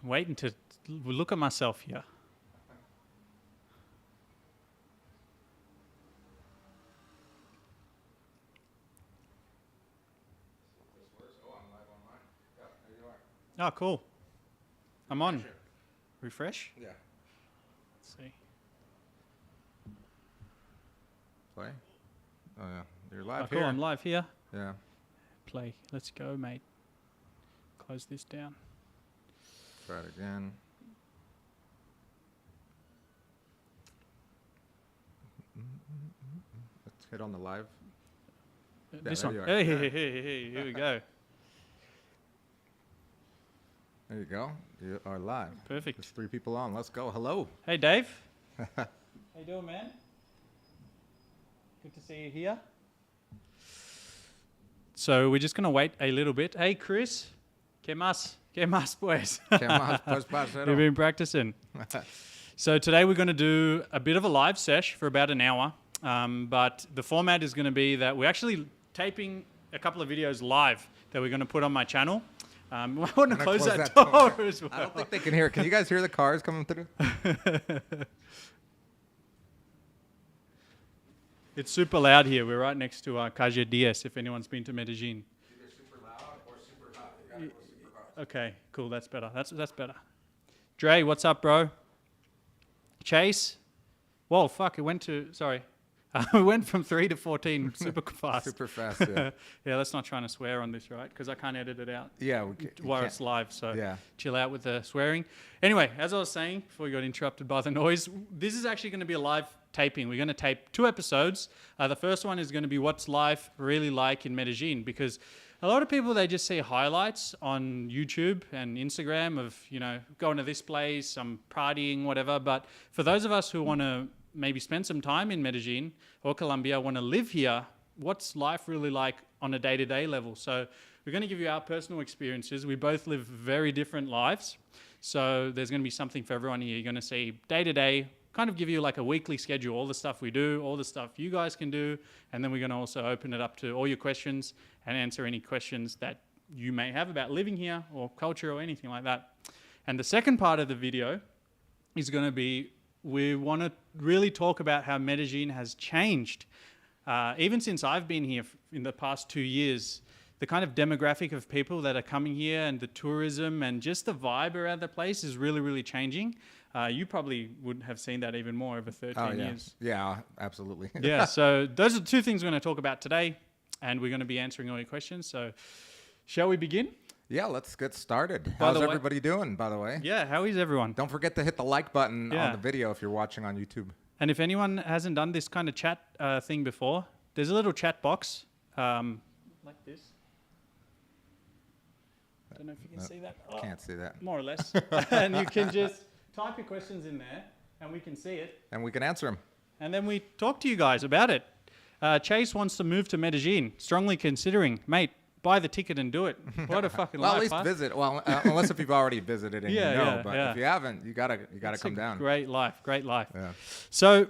I'm waiting to look at myself here. Oh, cool. I'm on. Refresh? Yeah. Let's see. Play. Oh yeah, you're live Oh, cool. here. I'm live here. Yeah. Play. Let's go, mate. Close this down. Try it again. Let's hit on the live. This there one. you are. Hey, Yeah. hey, here we go. There you go. You are live. Perfect. There's 3 people on. Let's go. Hello. Hey, Dave. How you doing, man? Good to see you here. So we're just going to wait a little bit. Hey, Chris. Que más, pues? ¿Qué más, pues, parcero? We've been practicing. So today we're going to do a bit of a live sesh for about an hour. But the format is going to be that we're actually taping a couple of videos live that we're going to put on my channel. I want to close that door as well. I don't think they can hear it. Can you guys hear the cars coming through? It's super loud here. We're right next to Calle 10, if anyone's been to Medellin. Either super loud or super hot. You gotta go super hot. Okay, cool. That's better. That's better. Dre, what's up, bro? Chase? Whoa, fuck. It went to... Sorry. We went from 3 to 14 super fast. Super fast, yeah. Yeah, let's not try to swear on this, right? Because I can't edit it out Yeah. while it's live, so Yeah. chill out with the swearing. Anyway, as I was saying before we got interrupted by the noise, this is actually going to be a live taping. We're going to tape 2 episodes. The first one is going to be what's life really like in Medellin, because a lot of people, they just see highlights on YouTube and Instagram of, you know, going to this place, I'm partying, whatever. But for those of us who want to maybe spend some time in Medellin or Colombia, want to live here, what's life really like on a day-to-day level? So we're going to give you our personal experiences. We both live very different lives. So there's going to be something for everyone here. You're going to see day-to-day, kind of give you like a weekly schedule, all the stuff we do, all the stuff you guys can do. And then we're going to also open it up to all your questions and answer any questions that you may have about living here or culture or anything like that. And the second part of the video is going to be, we want to really talk about how Medellin has changed. Even since I've been here in the past 2 years, the kind of demographic of people that are coming here and the tourism and just the vibe around the place is really, really changing. You probably would have seen that even more over 13 years. Yeah, absolutely. Yeah, so those are the 2 things we're going to talk about today, and we're going to be answering all your questions. So shall we begin? Yeah, let's get started. How's everybody doing, by the way? Yeah, how is everyone? Don't forget to hit the like button on the video if you're watching on YouTube. And if anyone hasn't done this kind of chat thing before, there's a little chat box like this. I don't know if you can see that. Oh, Can't see that. more or less. And you can just type your questions in there, and we can see it. And we can answer them. And then we talk to you guys about it. Chase wants to move to Medellin, strongly considering. Mate, buy the ticket and do it. What a fucking Well, life, at least huh? visit. Well, unless if you've already visited and you know. But if you haven't, you gotta come down. Great life, great life. Yeah. So,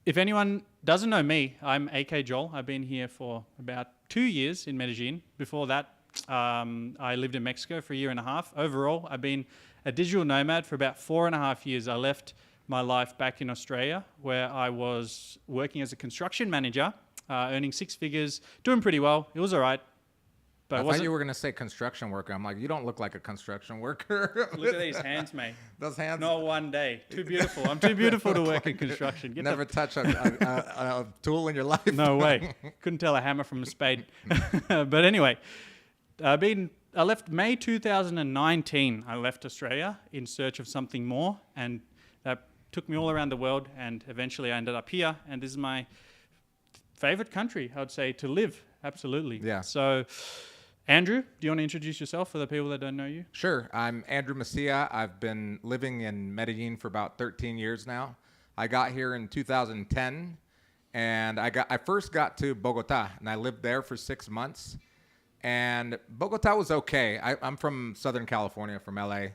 if anyone doesn't know me, I'm AK Joel. I've been here for about 2 years in Medellin. Before that, I lived in Mexico for 1.5 years. Overall, I've been a digital nomad for about 4.5 years. I left my life back in Australia, where I was working as a construction manager, earning 6 figures, doing pretty well. It was all right. But I thought you were going to say construction worker. I'm like, you don't look like a construction worker. Look at these hands, mate. Those hands. Not one day. Too beautiful. I'm too beautiful to work in construction. Get Never touch a tool in your life. No way. Couldn't tell a hammer from a spade. But anyway, I left May 2019. I left Australia in search of something more, and that took me all around the world, and eventually I ended up here, and this is my favorite country, I would say, to live. Absolutely. Yeah. So, Andrew, do you want to introduce yourself for the people that don't know you? Sure. I'm Andrew Macia. I've been living in Medellin for about 13 years now. I got here in 2010, and I first got to Bogota, and I lived there for 6 months. And Bogota was okay. I'm from Southern California, from LA,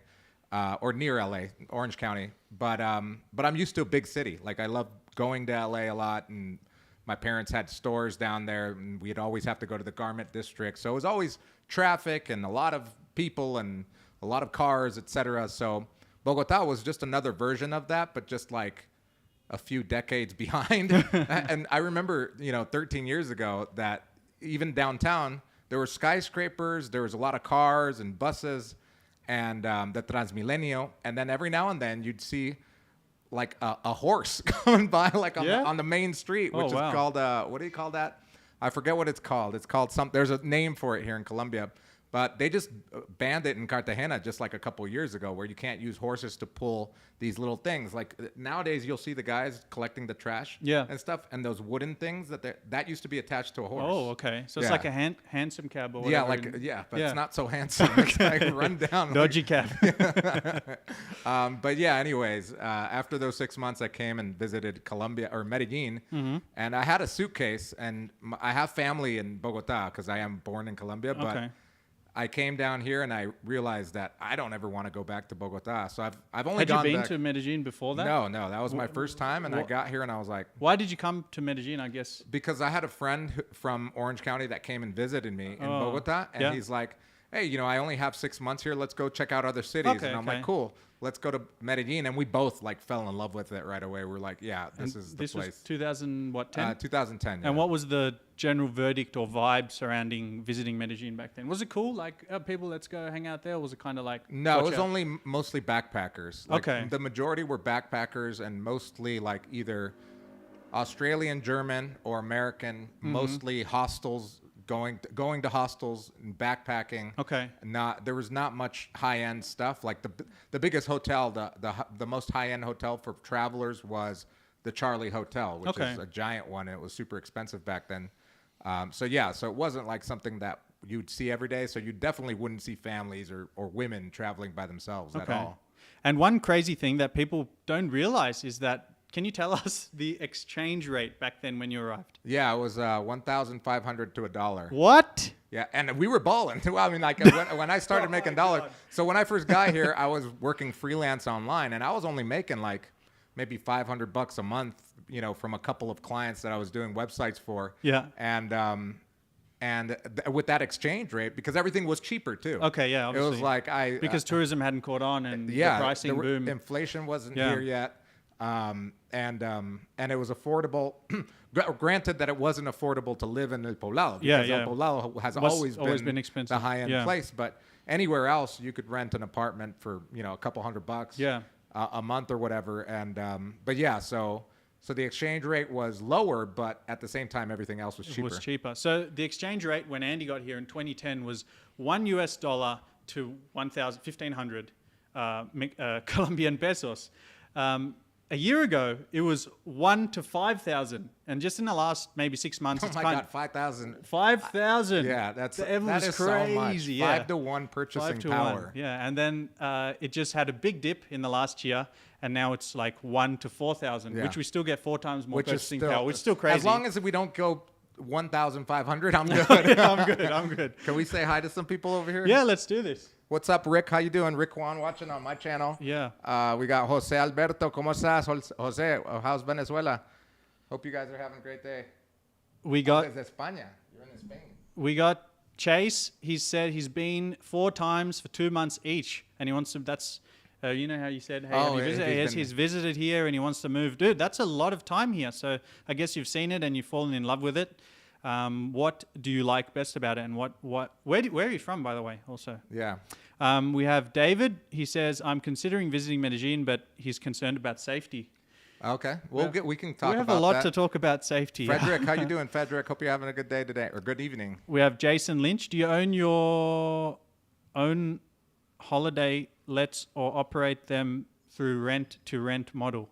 or near LA, Orange County. But I'm used to a big city. Like, I love going to LA a lot, and my parents had stores down there, and we'd always have to go to the garment district. So it was always traffic and a lot of people and a lot of cars, etc. So Bogota was just another version of that, but just like a few decades behind. And I remember, 13 years ago that even downtown, there were skyscrapers, there was a lot of cars and buses and the Transmilenio. And then every now and then you'd see like a horse going by like on the main street, which is called, what do you call that? I forget what it's called. It's called there's a name for it here in Colombia. But they just banned it in Cartagena just like a couple years ago, where you can't use horses to pull these little things. Like nowadays, you'll see the guys collecting the trash and stuff, and those wooden things that used to be attached to a horse. Oh, okay. So it's like a handsome cab or whatever. But it's not so handsome. It's like run down. Dodgy cab. But yeah, anyways, after those 6 months, I came and visited Colombia or Medellin, and I had a suitcase, and I have family in Bogota because I am born in Colombia, but. I came down here and I realized that I don't ever want to go back to Bogota. So I've only gone back. Had you been to Medellin before that? No, that was my first time, and I got here and I was like, why did you come to Medellin? I guess because I had a friend from Orange County that came and visited me in Bogota, and he's like, hey, I only have 6 months here. Let's go check out other cities. And I'm like, cool. Let's go to Medellin, and we both like fell in love with it right away. We're like, yeah, this is the place. This was 2010. 2010. Yeah. And what was the general verdict or vibe surrounding visiting Medellin back then? Was it cool? Like, people, let's go hang out there. Or was it kind of like? No, it was only mostly backpackers. Like, the majority were backpackers, and mostly like either Australian, German, or American. Mostly hostels. Going to hostels and backpacking. Okay. There was not much high end stuff. Like the biggest hotel, the most high end hotel for travelers was the Charlie Hotel, which is a giant one, and it was super expensive back then. So it wasn't like something that you'd see every day. So you definitely wouldn't see families or women traveling by themselves at all. And one crazy thing that people don't realize is that. Can you tell us the exchange rate back then when you arrived? Yeah, it was 1,500 to $1. What? Yeah, and we were balling too. I mean, like when I started making dollars. So when I first got here, I was working freelance online, and I was only making like maybe $500 a month, from a couple of clients that I was doing websites for. Yeah. And with that exchange rate, because everything was cheaper too. Okay, yeah, obviously. It was like because tourism hadn't caught on and the pricing boom. Inflation wasn't here yet. And it was affordable. Granted that it wasn't affordable to live in El Poblado. Because El Poblado has always been expensive. The high-end place. But anywhere else, you could rent an apartment for, a couple $100 a month or whatever. And so the exchange rate was lower, but at the same time, everything else was cheaper. It was cheaper. So the exchange rate when Andy got here in 2010 was $1 to 1,500 Colombian pesos. A year ago, it was 1 to 5,000, and just in the last maybe 6 months, it's God, 5,000. 5,000. Yeah, that is crazy. So much. 5 to 1 purchasing power. 1. Yeah, and then it just had a big dip in the last year, and now it's like 1 to 4,000, which we still get 4 times more purchasing power, which is still crazy. As long as we don't go 1,500, I'm good. I'm good. Can we say hi to some people over here? Yeah, let's do this. What's up, Rick? How you doing? Rick Juan watching on my channel. Yeah. We got Jose Alberto. ¿Cómo estás, Jose? How's Venezuela? Hope you guys are having a great day. We got... Desde España. You're in Spain. We got Chase. He said he's been 4 times for 2 months each, and he wants to... That's... you know how you said, hey, he's visited here and he wants to move. Dude, that's a lot of time here. So I guess you've seen it and you've fallen in love with it. What do you like best about it? And where are you from, by the way, also? Yeah. We have David. He says, I'm considering visiting Medellin, but he's concerned about safety. Okay. We can talk about that. We have a lot to talk about safety. Frederick, how you doing, Frederick? Hope you're having a good day today, or good evening. We have Jason Lynch. Do you own your own holiday lets or operate them through rent-to-rent model?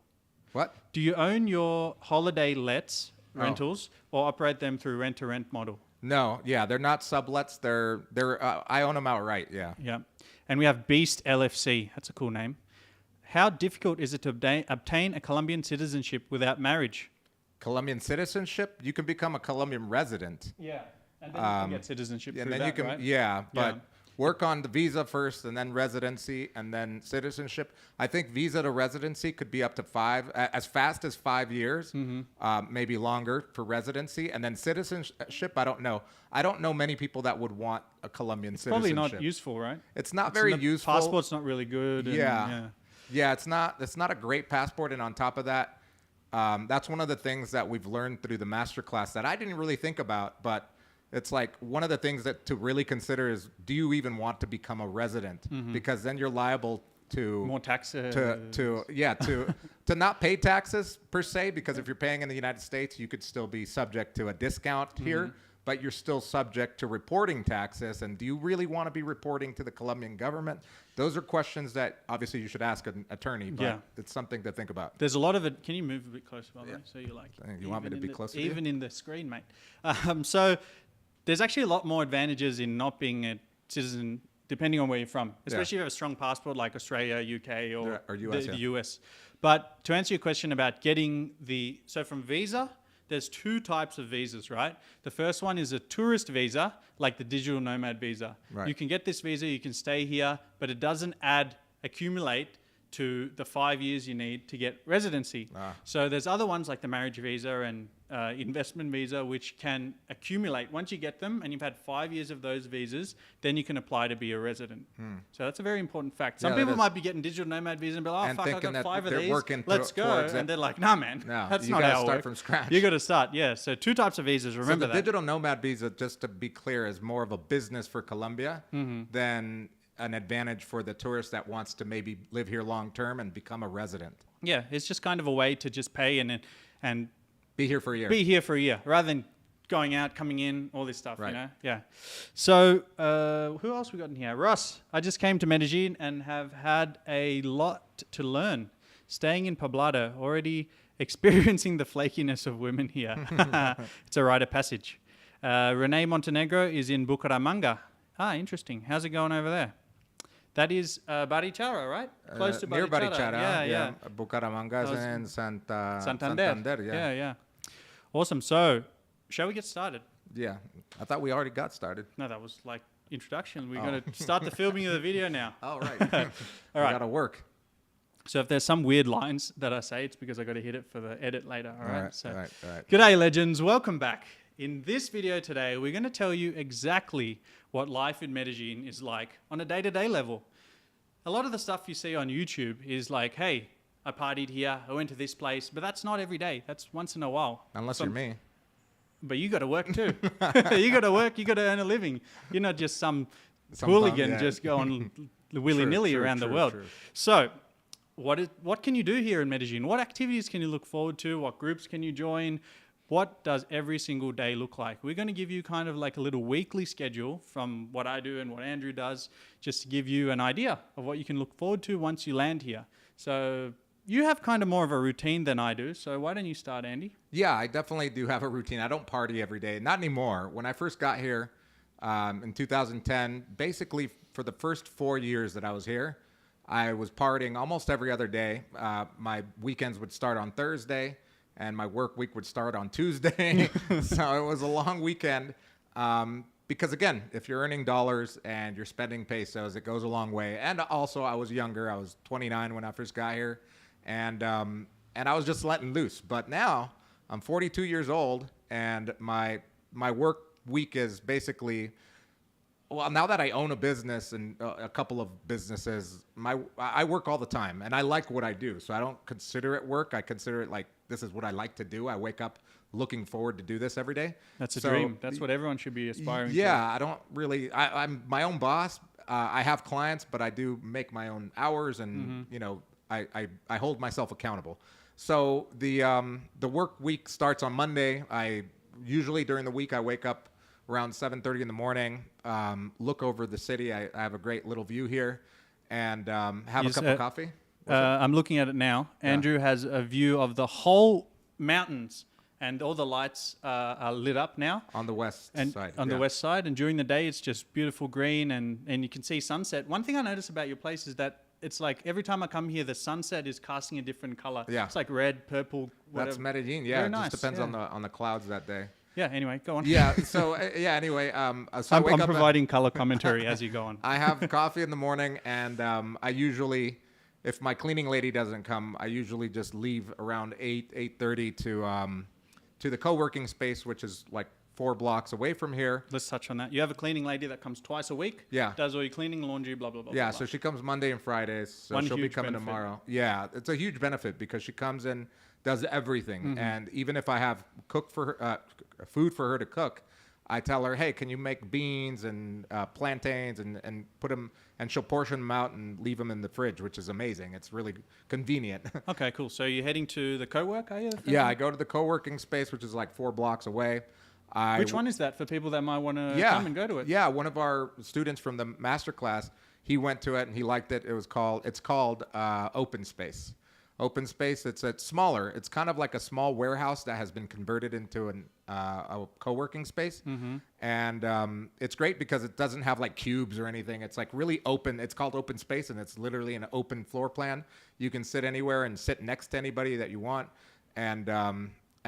What? Do you own your holiday lets, rentals, or operate them through rent-to-rent model? No, they're not sublets. They're I own them outright. Yeah. Yeah, and we have Beast LFC. That's a cool name. How difficult is it to obtain a Colombian citizenship without marriage? Colombian citizenship? You can become a Colombian resident. Yeah, and then you can get citizenship through that, right? Yeah, but work on the visa first, and then residency, and then citizenship. I think visa to residency could be up to as fast as 5 years, maybe longer for residency, and then citizenship. I don't know. I don't know many people that would want a Colombian citizenship. Probably not useful, right? It's not very useful. Passport's not really good. Yeah, it's not a great passport, and on top of that, that's one of the things that we've learned through the masterclass that I didn't really think about, but it's like one of the things that to really consider is, do you even want to become a resident? Because then you're liable to more taxes, to not pay taxes per se, because if you're paying in the United States, you could still be subject to a discount here. But you're still subject to reporting taxes. And do you really want to be reporting to the Colombian government? Those are questions that obviously you should ask an attorney, but it's something to think about. There's a lot of it. Can you move a bit closer, by the way? So you're like, you want me to be closer to you? Even in the screen, mate. So there's actually a lot more advantages in not being a citizen, depending on where you're from, especially if you have a strong passport like Australia, UK, or US, the US. But to answer your question about getting so from visa, there's two types of visas, right? The first one is a tourist visa, like the digital nomad visa. Right. You can get this visa, you can stay here, but it doesn't accumulate to the 5 years you need to get residency. So there's other ones like the marriage visa and investment visa, which can accumulate. Once you get them and you've had 5 years of those visas, then you can apply to be a resident. So that's a very important fact. Some people might be getting digital nomad visa and be like, oh, fuck, I got 5 of these, let's go. And they're like, nah, man, that's not how it start works. from scratch. You got to start, So 2 types of visas, remember that. So the digital nomad visa, just to be clear, is more of a business for Colombia than an advantage for the tourist that wants to maybe live here long term and become a resident. Yeah, it's just kind of a way to just pay and be here for a year. Be here for a year rather than going out, coming in, all this stuff, you know? Yeah. So who else we got in here? Ross. I just came to Medellin and have had a lot to learn. Staying in Poblado, already experiencing the flakiness of women here. It's a rite of passage. Renee Montenegro is in Bucaramanga. Ah, interesting. How's it going over there? That is Barichara, right? Close to Barichara. Near Barichara. Yeah. Bucaramanga is in Santander. Yeah. Awesome. So, shall we get started? Yeah. I thought we already got started. No, that was like introduction. We're going to start the filming of the video now. All right. All right. Got to work. So if there's some weird lines that I say, it's because I got to hit it for the edit later. All right. So, all right. G'day, legends. Welcome back. In this video today, we're going to tell you exactly what life in Medellin is like on a day-to-day level. A lot of the stuff you see on YouTube is like, hey, I partied here, I went to this place, but that's not every day. That's once in a while. Unless you're me. But you got to work too. You got to work, you got to earn a living. You're not just some hooligan just going willy-nilly around the world. So what can you do here in Medellin? What activities can you look forward to? What groups can you join? What does every single day look like? We're going to give you kind of like a little weekly schedule from what I do and what Andrew does, just to give you an idea of what you can look forward to once you land here. So you have kind of more of a routine than I do. So why don't you start, Andy? Yeah, I definitely do have a routine. I don't party every day. Not anymore. When I first got here in 2010, basically for the first 4 years that I was here, I was partying almost every other day. My weekends would start on Thursday, and my work week would start on Tuesday. So it was a long weekend. Because again, if you're earning dollars and you're spending pesos, it goes a long way. And also, I was younger. I was 29 when I first got here, and I was just letting loose. But now I'm 42 years old, and my work week is basically, well, now that I own a business and a couple of businesses, I work all the time, and I like what I do. So I don't consider it work. I consider it like, this is what I like to do. I wake up looking forward to do this every day. That's a dream. That's what everyone should be aspiring to. Yeah, I don't really, I'm my own boss. I have clients, but I do make my own hours, and you know, I hold myself accountable. So the work week starts on Monday. I usually during the week I wake up around 7:30 in the morning, look over the city. I have a great little view here, and have a cup of coffee. I'm looking at it now. Yeah. Andrew has a view of the whole mountains, and all the lights are lit up now. On the west side. On the west side, and during the day it's just beautiful green, and you can see sunset. One thing I notice about your place is that it's like every time I come here, the sunset is casting a different color. Yeah. It's like red, purple, whatever. That's Medellin. Yeah, Very it nice. just depends on the clouds that day. Yeah. Anyway, go on. Yeah. So yeah. Anyway, so I I'm, wake I'm up. providing color commentary as you go on. I have coffee in the morning, and I usually, if my cleaning lady doesn't come, I usually just leave around 8:30 to the co-working space, which is like 4 blocks away from here. Let's touch on that. You have a cleaning lady that comes twice a week. Yeah. Does all your cleaning, laundry, blah blah blah. Yeah, blah, so she comes Monday and Fridays. So One she'll be huge coming benefit. tomorrow. Yeah, it's a huge benefit because she comes in, does everything, Mm-hmm. and even if I have cooked for her, food for her to cook, I tell her, hey, can you make beans and plantains and put them, and she'll portion them out and leave them in the fridge, which is amazing. It's really convenient. Okay, cool. So you're heading to the co-work, are you? Yeah, I go to the co-working space, which is like 4 blocks away. Which one is that for people that might want to Yeah, come and go to it? Yeah, one of our students from the master class, he went to it and he liked it. It's called Open Space. Open Space. It's smaller. It's kind of like a small warehouse that has been converted into a co-working space, and it's great because it doesn't have like cubes or anything. It's like really open. It's called Open Space, and it's literally an open floor plan. You can sit anywhere and sit next to anybody that you want, and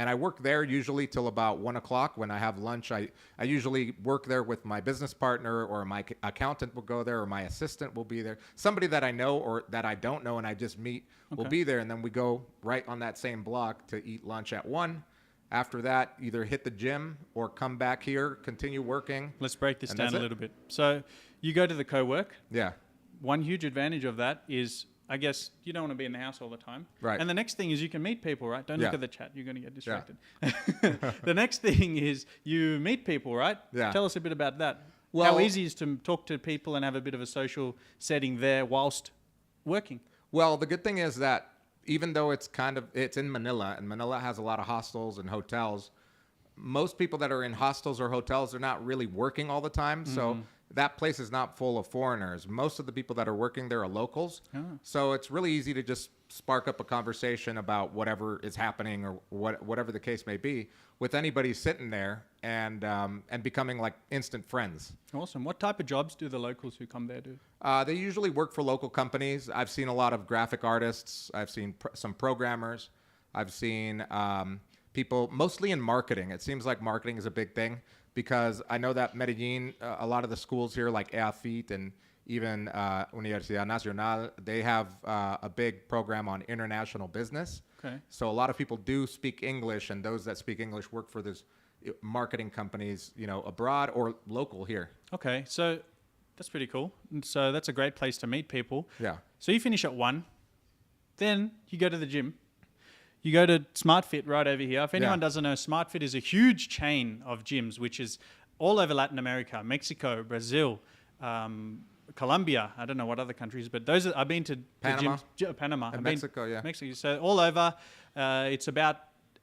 I work there usually till about 1 o'clock. When I have lunch, I usually work there with my business partner, or my accountant will go there, or my assistant will be there. Somebody that I know or that I don't know and I just meet will be there. And then we go right on that same block to eat lunch at 1. After that, either hit the gym or come back here, continue working. Let's break this And down that's a it. little bit. So you go to the co-work. Yeah. One huge advantage of that is, I guess, you don't want to be in the house all the time. Right. And the next thing is you can meet people, right? Don't look Yeah. at the chat. You're going to get distracted. The next thing is you meet people, right? Yeah. Tell us a bit about that. Well- How easy is to talk to people and have a bit of a social setting there whilst working? Well, the good thing is that even though it's in Manila, and Manila has a lot of hostels and hotels, most people that are in hostels or hotels are not really working all the time. So that place is not full of foreigners. Most of the people that are working there are locals. So it's really easy to just spark up a conversation about whatever is happening or whatever the case may be with anybody sitting there and becoming like instant friends. Awesome. What type of jobs do the locals who come there do? They usually work for local companies. I've seen a lot of graphic artists. I've seen some programmers. I've seen people mostly in marketing. It seems like marketing is a big thing because I know that Medellin, a lot of the schools here like EAFIT and even Universidad Nacional, they have a big program on international business. Okay. So a lot of people do speak English, and those that speak English work for these marketing companies, abroad or local here. Okay, so that's pretty cool. And so that's a great place to meet people. Yeah. So you finish at 1, then you go to the gym. You go to SmartFit right over here. If anyone doesn't know, SmartFit is a huge chain of gyms, which is all over Latin America, Mexico, Brazil, Colombia. I don't know what other countries, but I've been to Panama. the gyms. Panama. And I've been- Mexico, yeah. Mexico. So all over. It's about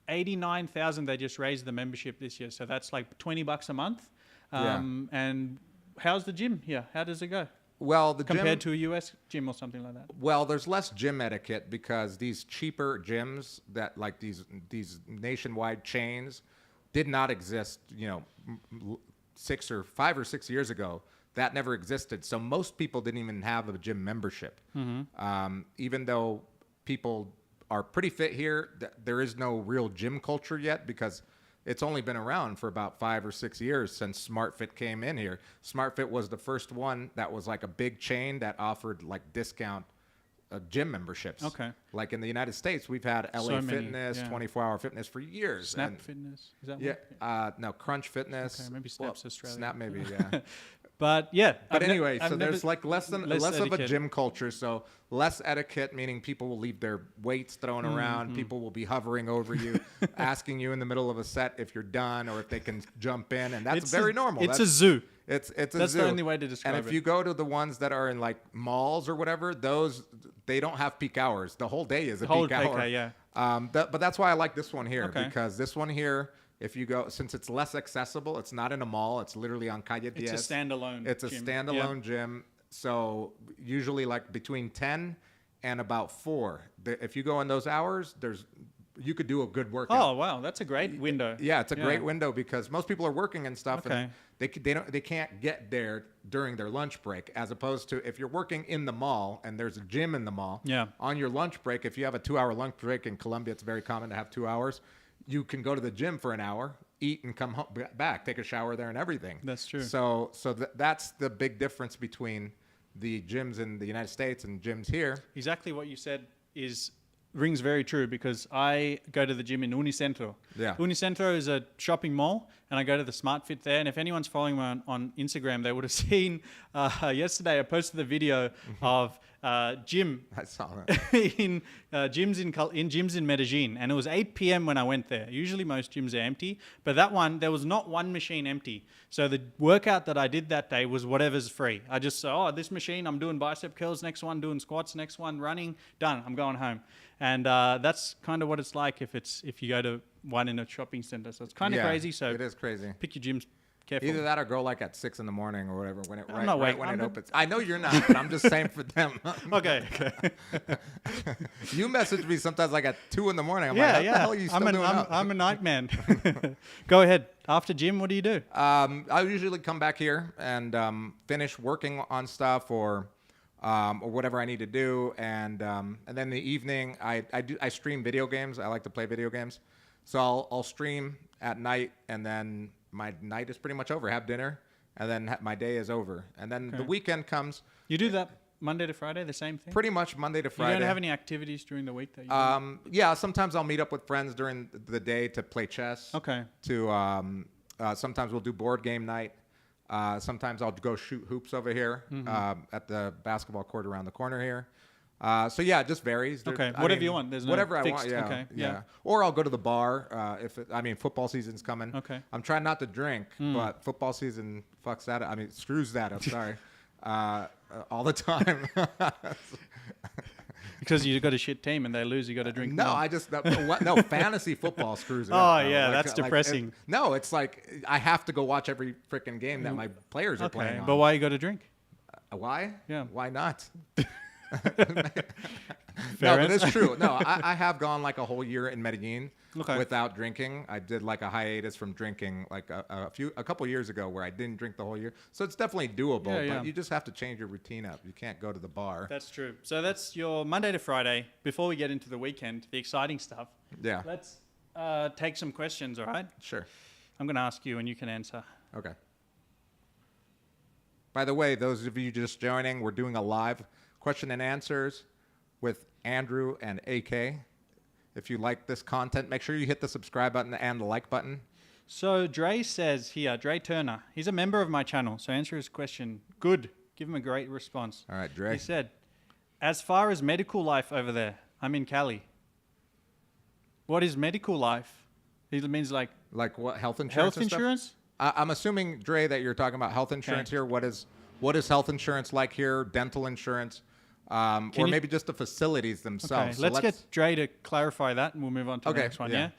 89,000. They just raised the membership this year. So that's like $20 a month. And how's the gym here? How does it go? Well, the Compared gym, to a US gym or something like that? well, there's less gym etiquette because these cheaper gyms that like these nationwide chains did not exist, 5 or 6 years ago. That never existed. So most people didn't even have a gym membership. Even though people are pretty fit here, there is no real gym culture yet because it's only been around for about 5 or 6 years since SmartFit came in here. SmartFit was the first one that was like a big chain that offered like discount gym memberships. Okay. Like in the United States, we've had LA So many, Fitness, yeah. 24-hour fitness for years. Snap and- Fitness? Is that Yeah. one? No, Crunch Fitness. Okay, maybe Snap's Australia. Snap maybe, yeah. But yeah. But I've ne- anyway, I've so never- there's like less of a etiquette. gym culture. So less etiquette, meaning people will leave their weights thrown around. People will be hovering over you, asking you in the middle of a set if you're done or if they can jump in, and that's It's very a- normal. It's That's a zoo. It's a That's zoo. the only way to describe And if it. you go to the ones that are in like malls or whatever, those they don't have peak hours. The whole day is a Whole peak hour. PK, yeah. But that's why I like this one here Okay. because this one here, if you go, since it's less accessible, it's not in a mall. It's literally on Calle 10. It's a standalone It's a gym. standalone gym. So usually like between 10 and about 4. If you go in those hours, you could do a good workout. Oh, wow. That's a great window. Yeah, it's a great window because most people are working and stuff, Okay. and they can't get there during their lunch break. As opposed to if you're working in the mall and there's a gym in the mall. Yeah. On your lunch break, if you have a 2-hour lunch break in Colombia, it's very common to have 2 hours. You can go to the gym for an hour, eat and come home, back, take a shower there and everything. That's true. So that's the big difference between the gyms in the United States and gyms here. Exactly what you said rings very true, because I go to the gym in Unicentro. Yeah. Unicentro is a shopping mall, and I go to the Smart Fit there. And if anyone's following me on Instagram, they would have seen yesterday I posted the video of gym I saw that. in gyms in Medellin, and it was 8 p.m. when I went there. Usually most gyms are empty, but that one, there was not one machine empty. So the workout that I did that day was whatever's free. I just saw, this machine, I'm doing bicep curls, next one doing squats, next one running, done, I'm going home. And that's kind of what it's like if you go to one in a shopping center. So it's kind of crazy. So it is crazy. pick your gyms carefully. Either that or go like at 6 a.m. or whatever when it I'm not right waiting. when it opens. I know you're not, but I'm just saying for them. Okay. You message me sometimes like at 2 a.m. I'm like, what the hell are you still doing up? I'm a night man. Go ahead. After gym, what do you do? I usually come back here and finish working on stuff or whatever I need to do, and then in the evening I stream video games. I like to play video games, so I'll stream at night, and then my night is pretty much over. Have dinner, and then my day is over, and then the weekend comes. You do that Monday to Friday, the same thing? Pretty much Monday to Friday. You don't have any activities during the week that you do? Yeah, sometimes I'll meet up with friends during the day to play chess. Okay. Sometimes we'll do board game night. Sometimes I'll go shoot hoops over here at the basketball court around the corner here. So yeah, it just varies. Okay, whatever you want. There's no whatever fixed. I want. Yeah, Okay. yeah. Or I'll go to the bar football season's coming. Okay. I'm trying not to drink, but football season fucks that up. I mean, screws that up. Sorry, all the time. Because you got a shit team and they lose, you got to drink No, more. fantasy football screws it up. Oh, yeah, that's depressing. It's like I have to go watch every freaking game that my players are playing on. But why you got to drink? Why? Yeah. Why not? Fair but answer. it's true. No, I have gone like a whole year in Medellin Okay. without drinking. I did like a hiatus from drinking like a couple years ago where I didn't drink the whole year. So it's definitely doable, Yeah. but you just have to change your routine up. You can't go to the bar. That's true. So that's your Monday to Friday. Before we get into the weekend, the exciting stuff, Yeah. let's take some questions, all right? Sure. I'm going to ask you and you can answer. Okay. By the way, those of you just joining, we're doing a live question and answers with Andrew and AK. If you like this content, make sure you hit the subscribe button and the like button. So Dre says here, Dre Turner, he's a member of my channel. So answer his question. Good. Give him a great response. All right, Dre. He said, as far as medical life over there, I'm in Cali. What is medical life? It means like what, health insurance? health insurance? I'm assuming, Dre, that you're talking about health insurance here. What is health insurance like here? Dental insurance? Or maybe just the facilities themselves. Okay, So let's get Dre to clarify that and we'll move on to the next one, yeah?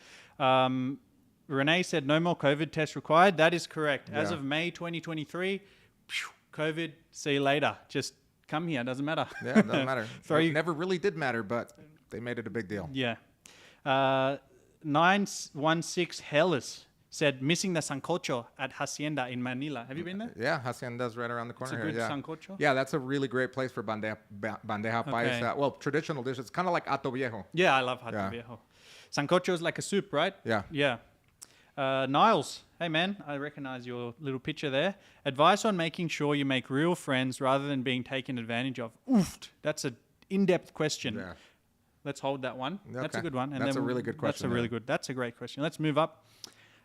Renee said no more COVID tests required. That is correct. As Yeah. of May 2023, COVID, see you later. Just come here, doesn't matter. Yeah, it doesn't matter. Sorry. It never really did matter, but they made it a big deal. Yeah. 916 Hellas said missing the sancocho at Hacienda in Manila. Have you been there? Yeah, Hacienda's right around the corner It's a here. good Yeah. sancocho? Yeah, that's a really great place for bandeja paisa. Well, traditional dishes. It's kind of like Ato Viejo. Yeah, I love Hato Yeah. Viejo. Sancocho is like a soup, right? Yeah. Yeah. Niles, hey man, I recognize your little picture there. Advice on making sure you make real friends rather than being taken advantage of. Oof, that's an in-depth question. Yeah. Let's hold that one. That's a Okay. good one. That's a really good question, That's a great question. Let's move up.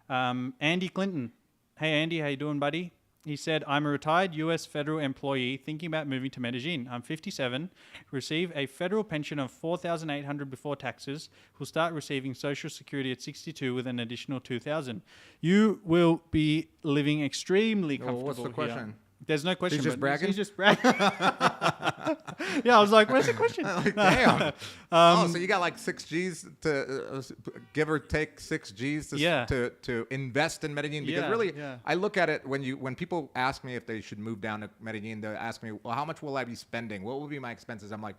Andy Clinton. Hey Andy, how you doing, buddy? He said, I'm a retired U.S. federal employee thinking about moving to Medellin. I'm 57, receive a federal pension of $4,800 before taxes, will start receiving Social Security at 62 with an additional $2,000. You will be living extremely comfortable what's the here. question? There's no question. He's just but bragging? He's just bragging. Yeah, I was like, where's the question? Like, damn. So you got like 6 G's to give or take 6 G's to invest in Medellin, because I look at it when people ask me if they should move down to Medellin, they ask me, well, how much will I be spending? What will be my expenses? I'm like,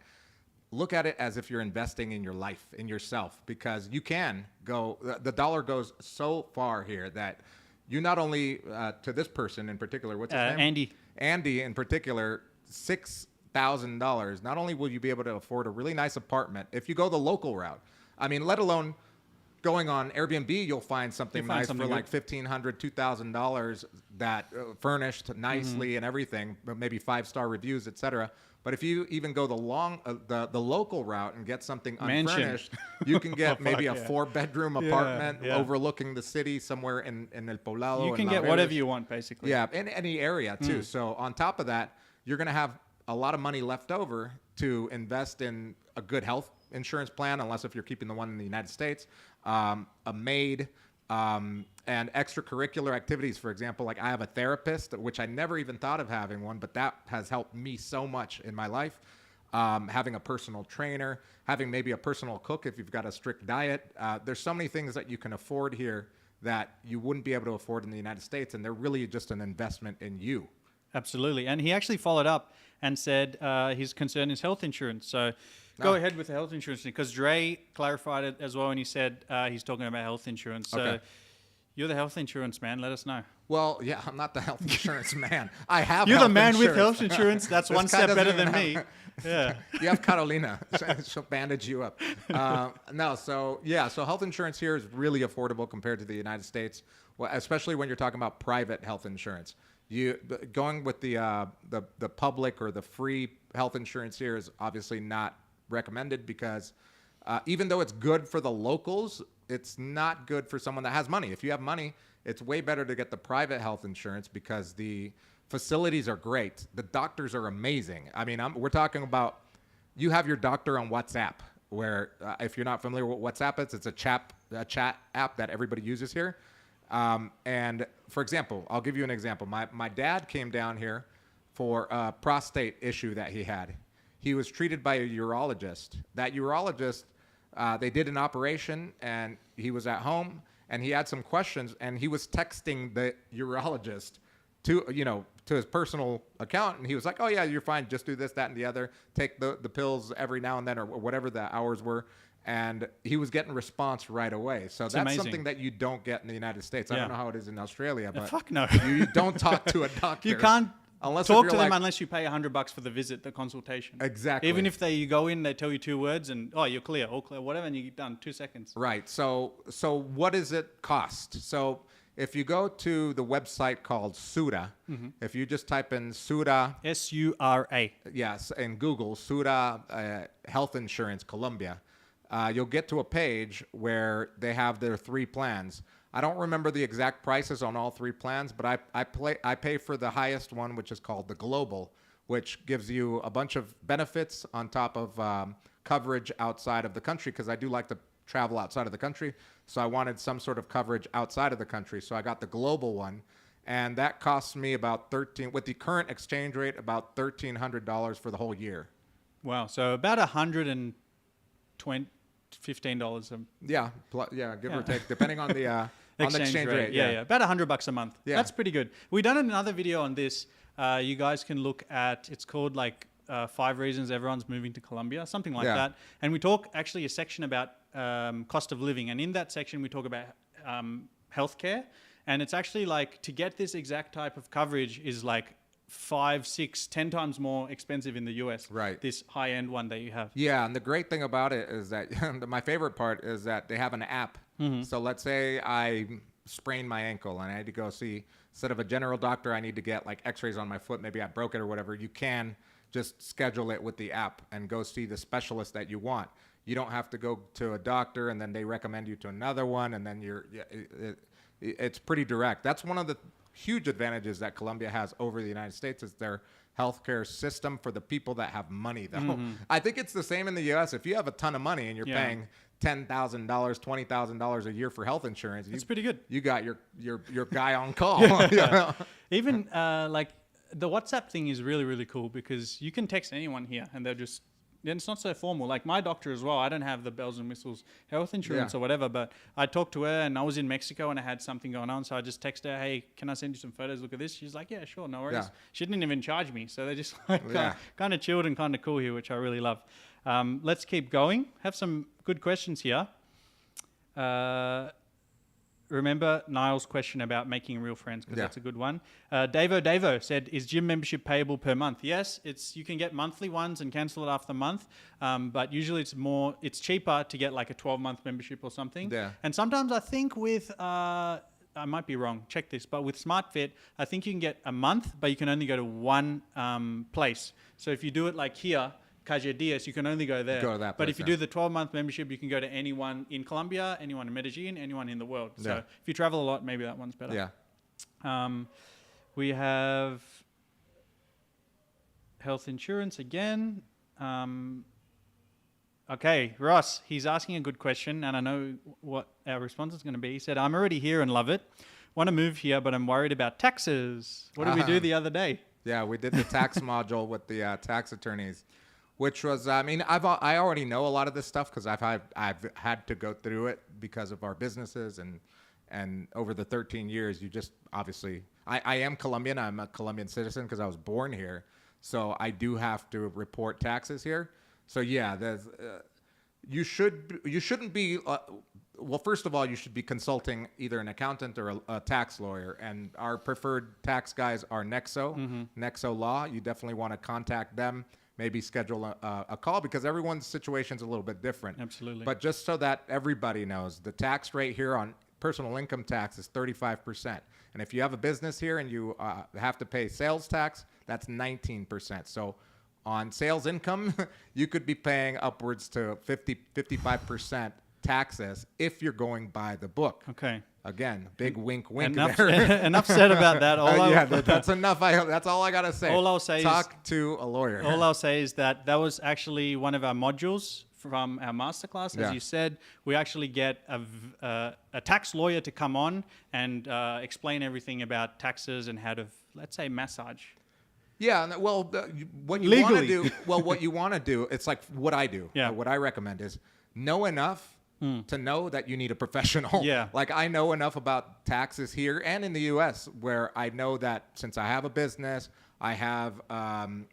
look at it as if you're investing in your life, in yourself, because you can go. The dollar goes so far here that you not only to this person in particular, what's his name? Andy in particular, $6,000. Not only will you be able to afford a really nice apartment if you go the local route. I mean, let alone going on Airbnb, you'll find something You'll find nice something for like good. $1,500, $2,000 that furnished nicely and everything, but maybe 5-star reviews, etc. But if you even go the local route and get something Mansion. unfurnished, you can get maybe a yeah. 4-bedroom apartment yeah. overlooking the city somewhere in El Poblado. You in can La get Redes. whatever you want, basically. Yeah, in any area too. So on top of that, you're going to have a lot of money left over to invest in a good health insurance plan, unless if you're keeping the one in the United States, a maid, and extracurricular activities. For example, like I have a therapist, which I never even thought of having one, but that has helped me so much in my life. Having a personal trainer, having maybe a personal cook if you've got a strict diet. There's so many things that you can afford here that you wouldn't be able to afford in the United States, and they're really just an investment in you. Absolutely. And he actually followed up and said his concern is health insurance. So go ahead with the health insurance, because Dre clarified it as well, and he said he's talking about health insurance. So Okay. you're the health insurance man. Let us know. Well, yeah, I'm not the health insurance man. I have You're the health man with insurance. health insurance. That's This one guy step doesn't better even than me. have- Yeah. You have Carolina. She'll bandage you up. So health insurance here is really affordable compared to the United States, well, especially when you're talking about private health insurance. Going with the public or the free health insurance here is obviously not recommended, because even though it's good for the locals, it's not good for someone that has money. If you have money, it's way better to get the private health insurance, because the facilities are great. The doctors are amazing. I mean, we're talking about, you have your doctor on WhatsApp, where if you're not familiar with WhatsApp, it's a chat app that everybody uses here. And for example, I'll give you an example. My dad came down here for a prostate issue that he had. He was treated by a urologist. That urologist, they did an operation, and he was at home, and he had some questions, and he was texting the urologist to his personal account, and he was like, "Oh yeah, you're fine. Just do this, that, and the other. Take the pills every now and then, or whatever the hours were." And he was getting response right away. So that's amazing. something that you don't get in the United States. I Yeah. don't know how it is in Australia, but Fuck no. you don't talk to a doctor. You can't unless talk if to you're them like, unless you pay $100 for the visit, the consultation. Exactly. Even if you go in, they tell you 2 words, and you're clear, all clear, whatever, and you're done 2 seconds. Right. So what does it cost? So if you go to the website called Sura, if you just type in Sura, SURA. yes, in Google, Sura Health Insurance Colombia, you'll get to a page where they have their 3 plans. I don't remember the exact prices on all 3 plans, but I pay for the highest one, which is called the Global, which gives you a bunch of benefits on top of coverage outside of the country, because I do like to travel outside of the country. So I wanted some sort of coverage outside of the country. So I got the Global one, and that costs me about with the current exchange rate, about $1,300 for the whole year. Wow. So about $115. Yeah, give or take, depending on the on the exchange rate. Yeah. About $100 a month. Yeah. That's pretty good. We've done another video on this. You guys can look at, it's called like 5 reasons everyone's moving to Colombia, something like that. And we talk actually a section about cost of living. And in that section, we talk about healthcare. And it's actually like, to get this exact type of coverage is like 5, 6, 10 times more expensive in the US. Right. This high-end one that you have. Yeah, and the great thing about it is that my favorite part is that they have an app. So let's say I sprained my ankle and I had to go see, instead of a general doctor, I need to get like x-rays on my foot. Maybe I broke it or whatever. You can just schedule it with the app and go see the specialist that you want. You don't have to go to a doctor and then they recommend you to another one, and then it's pretty direct. That's one of the huge advantages that Colombia has over the United States, is their healthcare system for the people that have money, though. I think it's the same in the U.S. If you have a ton of money and you're paying $10,000, $20,000 a year for health insurance, It's pretty good. You got your guy on call. You know? Even like the WhatsApp thing is really, really cool, because you can text anyone here and then it's not so formal. Like my doctor as well, I don't have the bells and whistles health insurance or whatever, but I talked to her and I was in Mexico and I had something going on. So I just texted her, "Hey, can I send you some photos? Look at this." She's like, "Yeah, sure, no worries." Yeah. She didn't even charge me. So they're just like Yeah. kind of chilled and kind of cool here, which I really love. Let's keep going. Have some good questions here. remember Niall's question about making real friends, because Yeah. that's a good one. Davo said, is gym membership payable per month? Yes, you can get monthly ones and cancel it after a month, but usually it's cheaper to get like a 12-month membership or something. Yeah. And sometimes I think with I might be wrong, check this, but with SmartFit, I think you can get a month, but you can only go to one place. So if you do it like here, Calle Diaz, you can only go there. Go to that but place, if you yeah. do the 12-month membership, you can go to anyone in Colombia, anyone in Medellin, anyone in the world. So Yeah. if you travel a lot, maybe that one's better. Yeah. We have health insurance again. Okay, Ross, he's asking a good question, and I know what our response is going to be. He said, I'm already here and love it. Want to move here, but I'm worried about taxes. What did we do the other day? Yeah, we did the tax module with the tax attorneys, which was, I mean, I already know a lot of this stuff because I've had to go through it because of our businesses and over the 13 years, you just obviously, I am Colombian. I'm a Colombian citizen because I was born here, so I do have to report taxes here. So yeah, there's, you shouldn't be. Well, first of all, you should be consulting either an accountant or a tax lawyer. And our preferred tax guys are Nexo Law. You definitely want to contact them. Maybe schedule a call because everyone's situation's a little bit different. Absolutely. But just so that everybody knows, the tax rate here on personal income tax is 35%. And if you have a business here and you have to pay sales tax, that's 19%. So on sales income, you could be paying upwards to 55% taxes if you're going by the book. Okay. Again, big wink Enough, there. enough said about that. That's enough. That's all I got to say. All I'll say Talk to a lawyer. All I'll say is that was actually one of our modules from our masterclass. As you said, we actually get a tax lawyer to come on and explain everything about taxes and how to, let's say, massage. Yeah, well, what you want to do, what you want to do, it's like what I do. Yeah. What I recommend is know enough to know that you need a professional. Yeah. Like I know enough about taxes here and in the U.S. where I know that since I have a business, I have an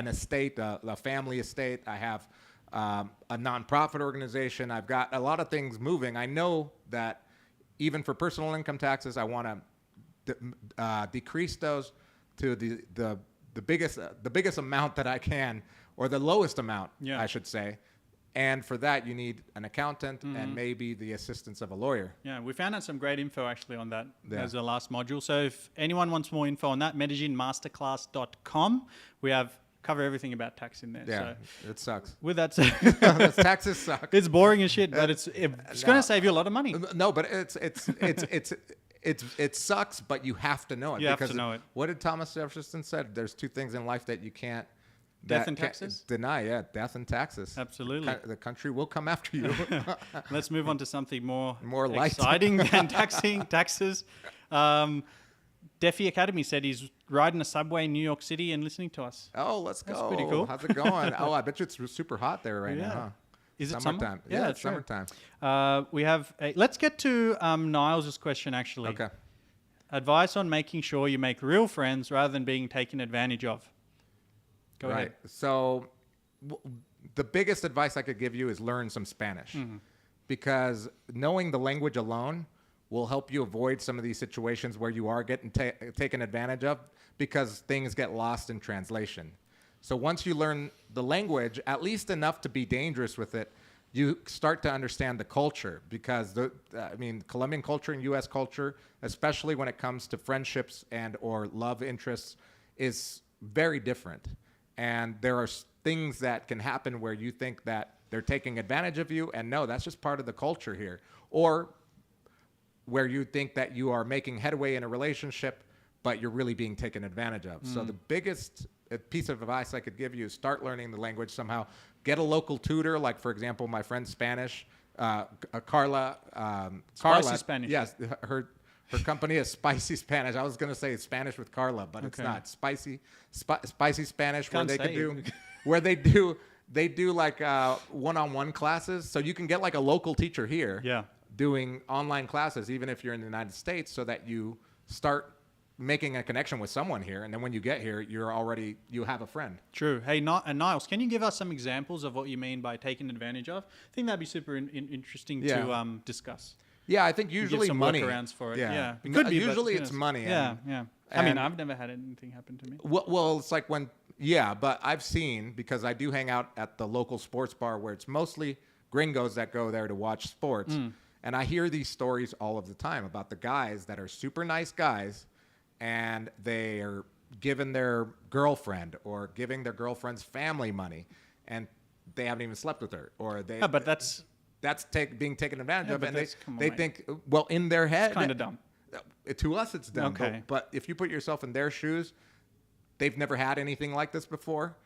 estate, a family estate, I have a nonprofit organization, I've got a lot of things moving. I know that even for personal income taxes, I want to decrease those to the biggest amount that I can, or the lowest amount, I should say. And for that, you need an accountant and maybe the assistance of a lawyer. Yeah, we found out some great info actually on that as the last module. So if anyone wants more info on that, MedellinMasterclass.com. We cover everything about tax in there. Yeah, so it sucks. with that said, Taxes suck. it's boring as shit, but it's going to save you a lot of money. No, but it sucks, but you have to know it. You have to know it. What did Thomas Jefferson said? There's two things in life that you can't Death and taxes? Deny. Yeah, death and taxes. Absolutely. The country will come after you. Let's move on to something more light. exciting than taxes. Defi Academy said he's riding a subway in New York City and listening to us. Oh, let's go. That's pretty cool. How's it going? Oh, I bet you it's super hot there right now. Huh? Is it summertime? Summer? Yeah, it's summertime. We have. Let's get to Niles' question actually. Okay. Advice on making sure you make real friends rather than being taken advantage of. Go ahead. So the biggest advice I could give you is learn some Spanish because knowing the language alone will help you avoid some of these situations where you are getting taken advantage of because things get lost in translation. So once you learn the language, at least enough to be dangerous with it, you start to understand the culture because Colombian culture and U.S. culture, especially when it comes to friendships and or love interests, is very different. And there are things that can happen where you think that they're taking advantage of you, and no, that's just part of the culture here. Or where you think that you are making headway in a relationship, but you're really being taken advantage of. So the biggest piece of advice I could give you is start learning the language somehow. Get a local tutor, like, for example, my friend Spanish, Carla. Spicy Spanish. Yes, her company is Spicy Spanish. I was going to say Spanish with Carla, but it's not. Spicy Spanish, where they do like one-on-one classes. So you can get like a local teacher here doing online classes, even if you're in the United States, so that you start making a connection with someone here. And then when you get here, you have a friend. True. Hey, Niles, can you give us some examples of what you mean by taking advantage of? I think that'd be super interesting to discuss. Yeah, I think give usually some money. workarounds for it. Yeah. Yeah. It No, could be, but usually who it's knows? money. Yeah, yeah. I mean, and- I've never had anything happen to me. Well, it's like yeah, but I've seen, because I do hang out at the local sports bar where it's mostly gringos that go there to watch sports. And I hear these stories all of the time about the guys that are super nice guys and they are giving their girlfriend or giving their girlfriend's family money and they haven't even slept with her, or they. Yeah, but that's being taken advantage of, but and come on, they mate. think, well, in their head, kind of dumb. To us, it's dumb. Okay. But if you put yourself in their shoes, they've never had anything like this before,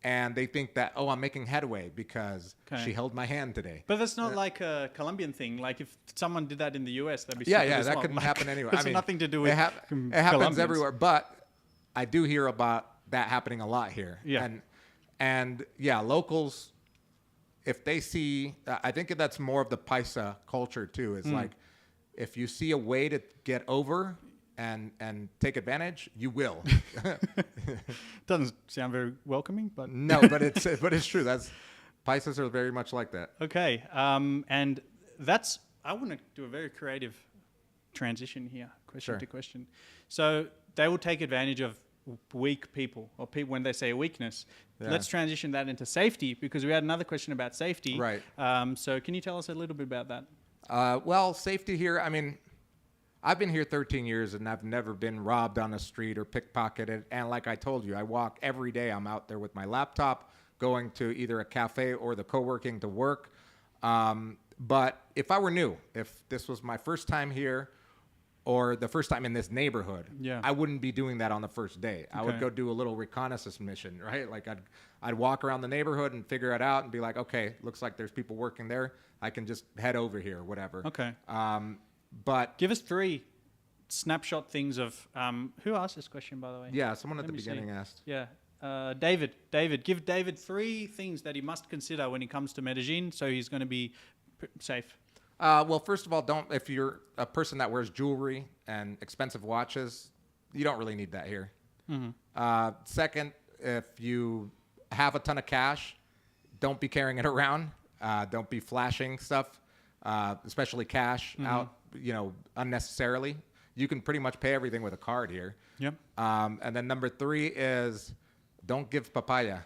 and they think that, oh, I'm making headway because Okay. she held my hand today. But that's not like a Colombian thing. Like if someone did that in the US, that'd be Yeah, stupid yeah, as that well. could Like, happen anywhere. It's nothing to do with it happens Colombians. everywhere. But I do hear about that happening a lot here. Yeah. And yeah, locals, if they see, I think that's more of the Paisa culture too. Is like, if you see a way to get over and take advantage, you will. Doesn't sound very welcoming, but No, but it's true. Paisas are very much like that. okay. And that's I want to do a very creative transition here, question Sure. to question. So they will take advantage of weak people or people when they say a weakness. Yeah. Let's transition that into safety because we had another question about safety. Right. So can you tell us a little bit about that? Well, safety here, I mean, I've been here 13 years and I've never been robbed on the street or pickpocketed. And like I told you, I walk every day. I'm out there with my laptop going to either a cafe or the co-working to work. But if I were new, if this was my first time here or the first time in this neighborhood, Yeah. I wouldn't be doing that on the first day. I would Okay. go do a little reconnaissance mission, right? Like I'd walk around the neighborhood and figure it out and be like, okay, looks like there's people working there. I can just head over here, whatever. Okay. But Give us 3 snapshot things of who asked this question, by the way? yeah, someone at Let the me see. beginning asked. Yeah. David, give David 3 things that he must consider when he comes to Medellin, so he's going to be safe. Well, first of all, if you're a person that wears jewelry and expensive watches, you don't really need that here. Second, if you have a ton of cash, don't be carrying it around. Don't be flashing stuff, especially cash out, unnecessarily. You can pretty much pay everything with a card here. Yep. And then number 3 is don't give papaya.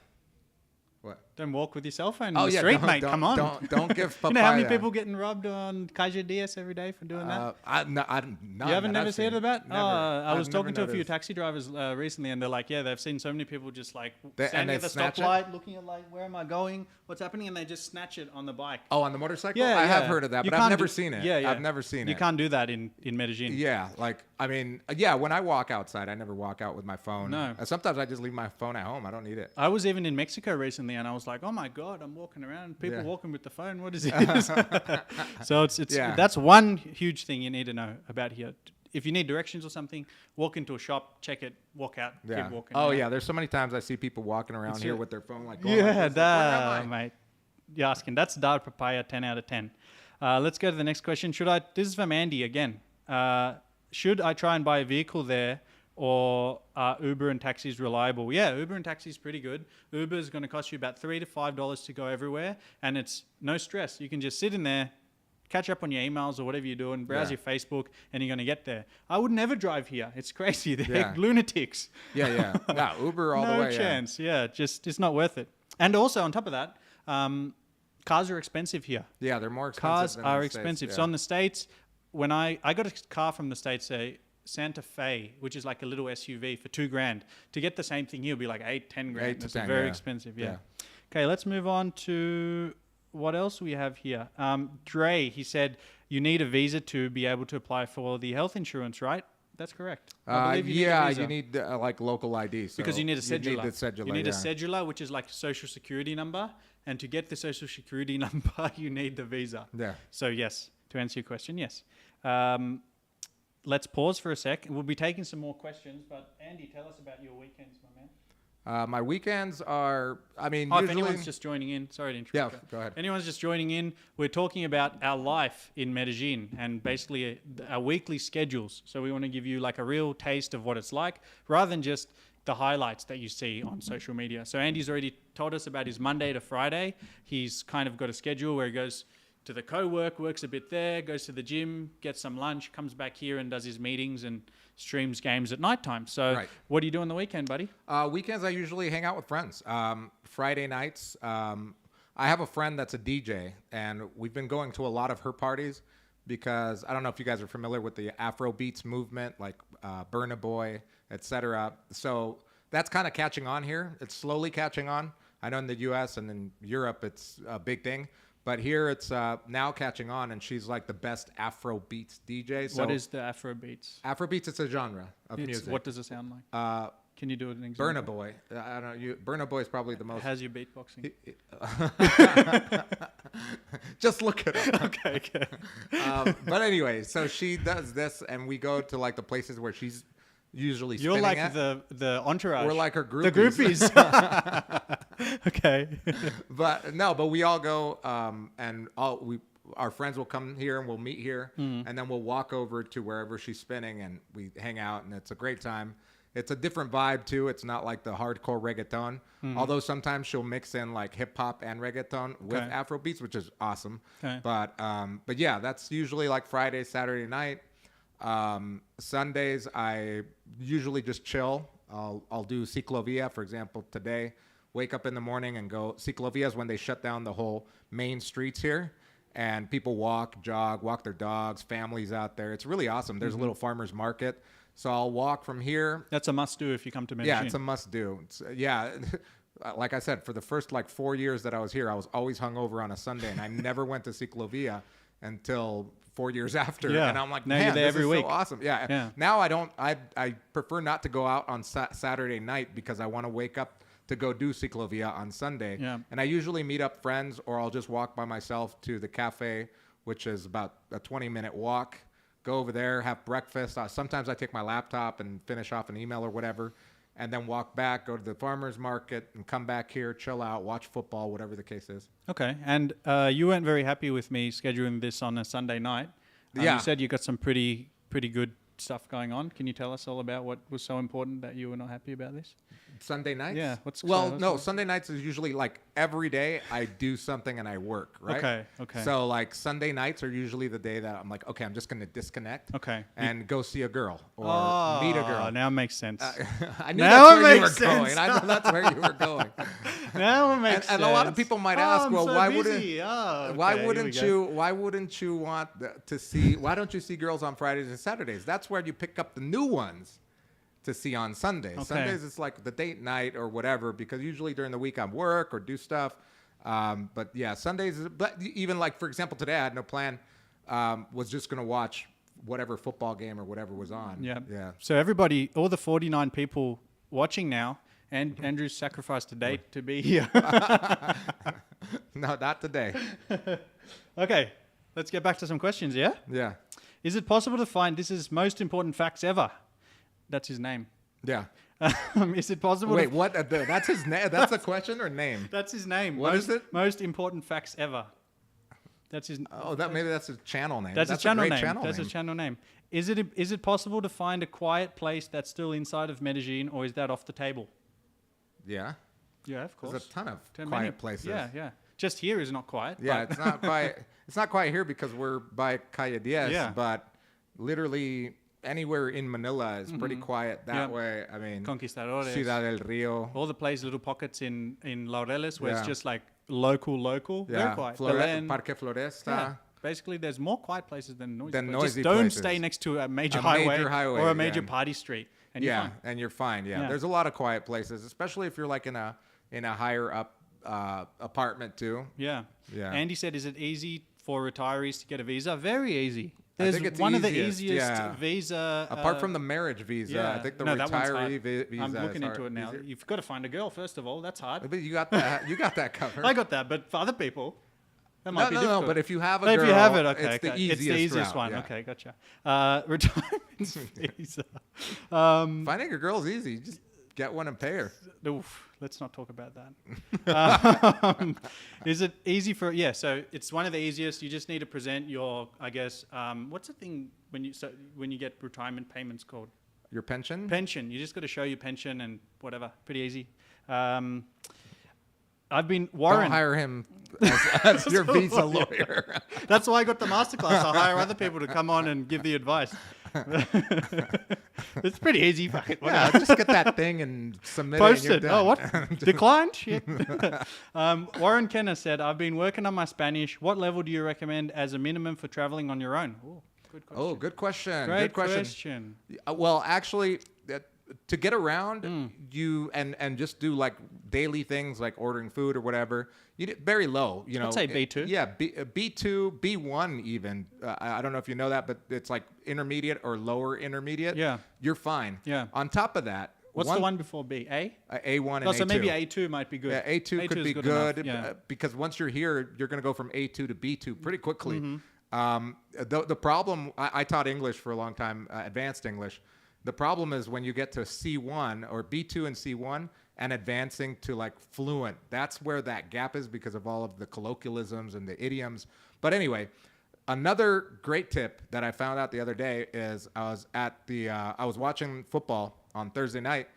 What? Don't walk with your cell phone Oh, in the yeah, street, don't- mate. don't- Come on. don't give You know how many papaya. people getting robbed on Calle Diaz every day for doing that? You You haven't never seen about? Never. I was I've talking to never a few noticed. taxi drivers recently, and they're like, yeah, they've seen so many people just like And standing they at the snatch it? stoplight, looking at like, where am I going? What's happening? And they just snatch it on the bike. Oh, on the motorcycle? Yeah, I have yeah. heard of that, You but I've can't never do- seen it. Yeah, yeah. I've never seen You it. can't do that in Medellin. Yeah, like, I mean, yeah, when I walk outside, I never walk out with my phone. No. Sometimes I just leave my phone at home. I don't need it. I was even in Mexico recently, and I was like, "Oh my god, I'm walking around, people Yeah. walking with the phone. What is this?" So it's Yeah. that's one huge thing you need to know about here. If you need directions or something, walk into a shop, check it, walk out, Yeah. keep walking. Oh, you know? yeah. There's so many times I see people walking around It's here your- with their phone, like, going like Yeah, this, like, where that am I? mate. You're asking. That's Dad Papaya, 10 out of 10. Let's go to the next question. This is from Andy again. Should I try and buy a vehicle there, or are Uber and taxis reliable? Yeah, Uber and taxis pretty good. Uber is going to cost you about $3 to $5 to go everywhere, and it's no stress. You can just sit in there, catch up on your emails or whatever you're doing, browse Yeah. your Facebook, and you're going to get there. I would never drive here. It's crazy. They're Yeah. lunatics. Yeah, yeah. No, Uber all no the way. chance. Yeah, just it's not worth it. And also on top of that, cars are expensive here. Yeah, they're more expensive. Cars than are the States, expensive. yeah. So in the States, when I got a car from the States, a Santa Fe, which is like a little SUV for $2,000. To get the same thing here would be like 8-10 grand. 8 to It's 10, very yeah. expensive. Yeah. Yeah. Okay, let's move on to what else we have here. Dre, he said you need a visa to be able to apply for the health insurance, right? That's correct. I believe you need a yeah, visa. you need like local ID. So Because you need a cedula. You need the cedula. You need a yeah. cedula, which is like a social security number. And to get the social security number, you need the visa. Yeah. So yes, to answer your question, yes. Let's pause for a sec. We'll be taking some more questions. But Andy, tell us about your weekends, my man. My weekends are, I mean, Oh, if usually. anyone's just joining in, sorry to interrupt. Yeah, you. go ahead. Anyone's just joining in, we're talking about our life in Medellin and basically our weekly schedules. So we want to give you like a real taste of what it's like rather than just the highlights that you see on social media. So Andy's already told us about his Monday to Friday. He's kind of got a schedule where he goes to the co-work, works a bit there, goes to the gym, gets some lunch, comes back here and does his meetings and streams games at nighttime. So Right. what do you do on the weekend, buddy? Weekends, I usually hang out with friends. Friday nights, I have a friend that's a DJ, and we've been going to a lot of her parties because I don't know if you guys are familiar with the Afro beats movement, like Burna Boy, etc. So that's kind of catching on here. It's slowly catching on. I know in the U.S. and in Europe, it's a big thing. But here it's now catching on, and she's like the best Afro beats DJ. So What is the Afro beats? Afro beats? It's a genre of music. What does it sound like? Can you do it an example? Burna Boy. I don't know. Burna Boy is probably the most. How's your beatboxing? Just look it up. Okay. But anyway, so she does this, and we go to like the places where she's usually You're spinning like at. the entourage. We're like her groupies. The groupies. Okay. But we all go, and our friends will come here and we'll meet here, and then we'll walk over to wherever she's spinning, and we hang out, and it's a great time. It's a different vibe too. It's not like the hardcore reggaeton, although sometimes she'll mix in like hip hop and reggaeton with Afro beats, which is awesome. Okay. But yeah, that's usually like Friday, Saturday night. Sundays, I usually just chill. I'll do ciclovia, for example, today. Wake up in the morning and go. Ciclovia is when they shut down the whole main streets here, and people walk, jog, walk their dogs, families out there. It's really awesome. There's a little farmer's market. So I'll walk from here. That's a must do if you come to Medellin. Yeah, it's a must do. Yeah. Like I said, for the first like 4 years that I was here, I was always hungover on a Sunday, and I never went to ciclovia until 4 years after. Yeah. And I'm like, Now man, you're there this every is week. so awesome. Yeah. Now I don't. I prefer not to go out on Saturday night because I want to wake up to go do ciclovia on Sunday. Yeah. And I usually meet up friends, or I'll just walk by myself to the cafe, which is about a 20-minute walk. Go over there, have breakfast. Sometimes I take my laptop and finish off an email or whatever, and then walk back, go to the farmer's market, and come back here, chill out, watch football, whatever the case is. Okay. And you weren't very happy with me scheduling this on a Sunday night. Yeah. You said you got some pretty good stuff going on. Can you tell us all about what was so important that you were not happy about this? Sunday nights? Yeah. Sunday nights is usually like every day I do something and I work, right? Okay. So like Sunday nights are usually the day that I'm like, okay, I'm just going to disconnect and go see a girl or meet a girl. Now it makes sense. I knew Now that's where it you were makes going. sense. I know that's where you were going. Now it makes sense. And a lot of people might ask, I'm well, so why busy. why wouldn't you want to see? Why don't you see girls on Fridays and Saturdays? That's where you pick up the new ones to see on Sundays. Okay. Sundays it's like the date night or whatever, because usually during the week I work or do stuff. But yeah, Sundays. But even like for example, today I had no plan. Was just gonna watch whatever football game or whatever was on. Yeah. So everybody, all the 49 people watching now, and Andrew's sacrificed a date to be here. No, not today. Okay, let's get back to some questions. Yeah. Yeah. Is it possible to find this is most important facts ever? That's his name. Yeah. Is it possible? Wait, what? That's his name. That's a question or name? That's his name. What is it? Most important facts ever. That's his. Oh, maybe that's a channel name. That's a channel great name. That's a channel name. Is it possible to find a quiet place that's still inside of Medellin, or is that off the table? Yeah. Yeah, of course. There's a ton of Too quiet many. places. Yeah. Just here is not quiet. Yeah, but it's not quiet. It's not quiet here because we're by Calle 10. Yeah. But literally anywhere in Manila is pretty quiet that way. I mean, Conquistadores. Ciudad del Rio. All the places, little pockets in Laureles where it's just like local. Yeah. Very quiet. Parque Floresta. Yeah. Basically, there's more quiet places than noisy. Than places. noisy Just don't places. stay next to a major A highway, major highway, or a yeah. major party street. And you're fine. And you're fine. Yeah. Yeah. There's a lot of quiet places, especially if you're like in a higher up apartment too. Yeah. Yeah. Andy said, is it easy for retirees to get a visa? Very easy. I There's think it's one of the easiest, easiest yeah. visa. Apart from the marriage visa, yeah. I think the No, that one's retiree hard. visa. I'm looking is into it now. easier. You've got to find a girl first of all. That's hard. But you got that. You got that covered. I got that, but for other people, that might be No. difficult. But if you have a But girl, if you have it, okay, it's the okay. easiest It's the easiest route, one. yeah. Okay, gotcha. Retirement visa. Finding a girl is easy. Just get one and pay her. Oof, let's not talk about that. Is it easy for? Yeah, so it's one of the easiest. You just need to present your, I guess, what's the thing when you get retirement payments called? Your pension? Pension. You just got to show your pension and whatever. Pretty easy. I've been Don't Warren. hire him as your visa lawyer. That's why I got the masterclass. I hire other people to come on and give the advice. It's pretty easy. Fucking Yeah, just get that thing and submit post it. And it. you're Oh, done. what? Declined? Shit. Warren Kenner said, I've been working on my Spanish. What level do you recommend as a minimum for traveling on your own? Oh, good question. Oh, good question. Great Good question. Well, actually, to get around, you and just do like daily things like ordering food or whatever. You did very low, you know. I'd say B2. Yeah, B2, B1 even. I don't know if you know that, but it's like intermediate or lower intermediate. Yeah. You're fine. Yeah. On top of that, What's the one before B? A? A1 and Oh, so A2. maybe A2 might be good. Yeah, A2 could is be good good, enough, yeah. because once you're here, you're going to go from A2 to B2 pretty quickly. Mm-hmm. The problem, I taught English for a long time, advanced English. The problem is when you get to C1 or B2 and C1 and advancing to like fluent, that's where that gap is because of all of the colloquialisms and the idioms. But anyway, another great tip that I found out the other day is I was watching football on Thursday night,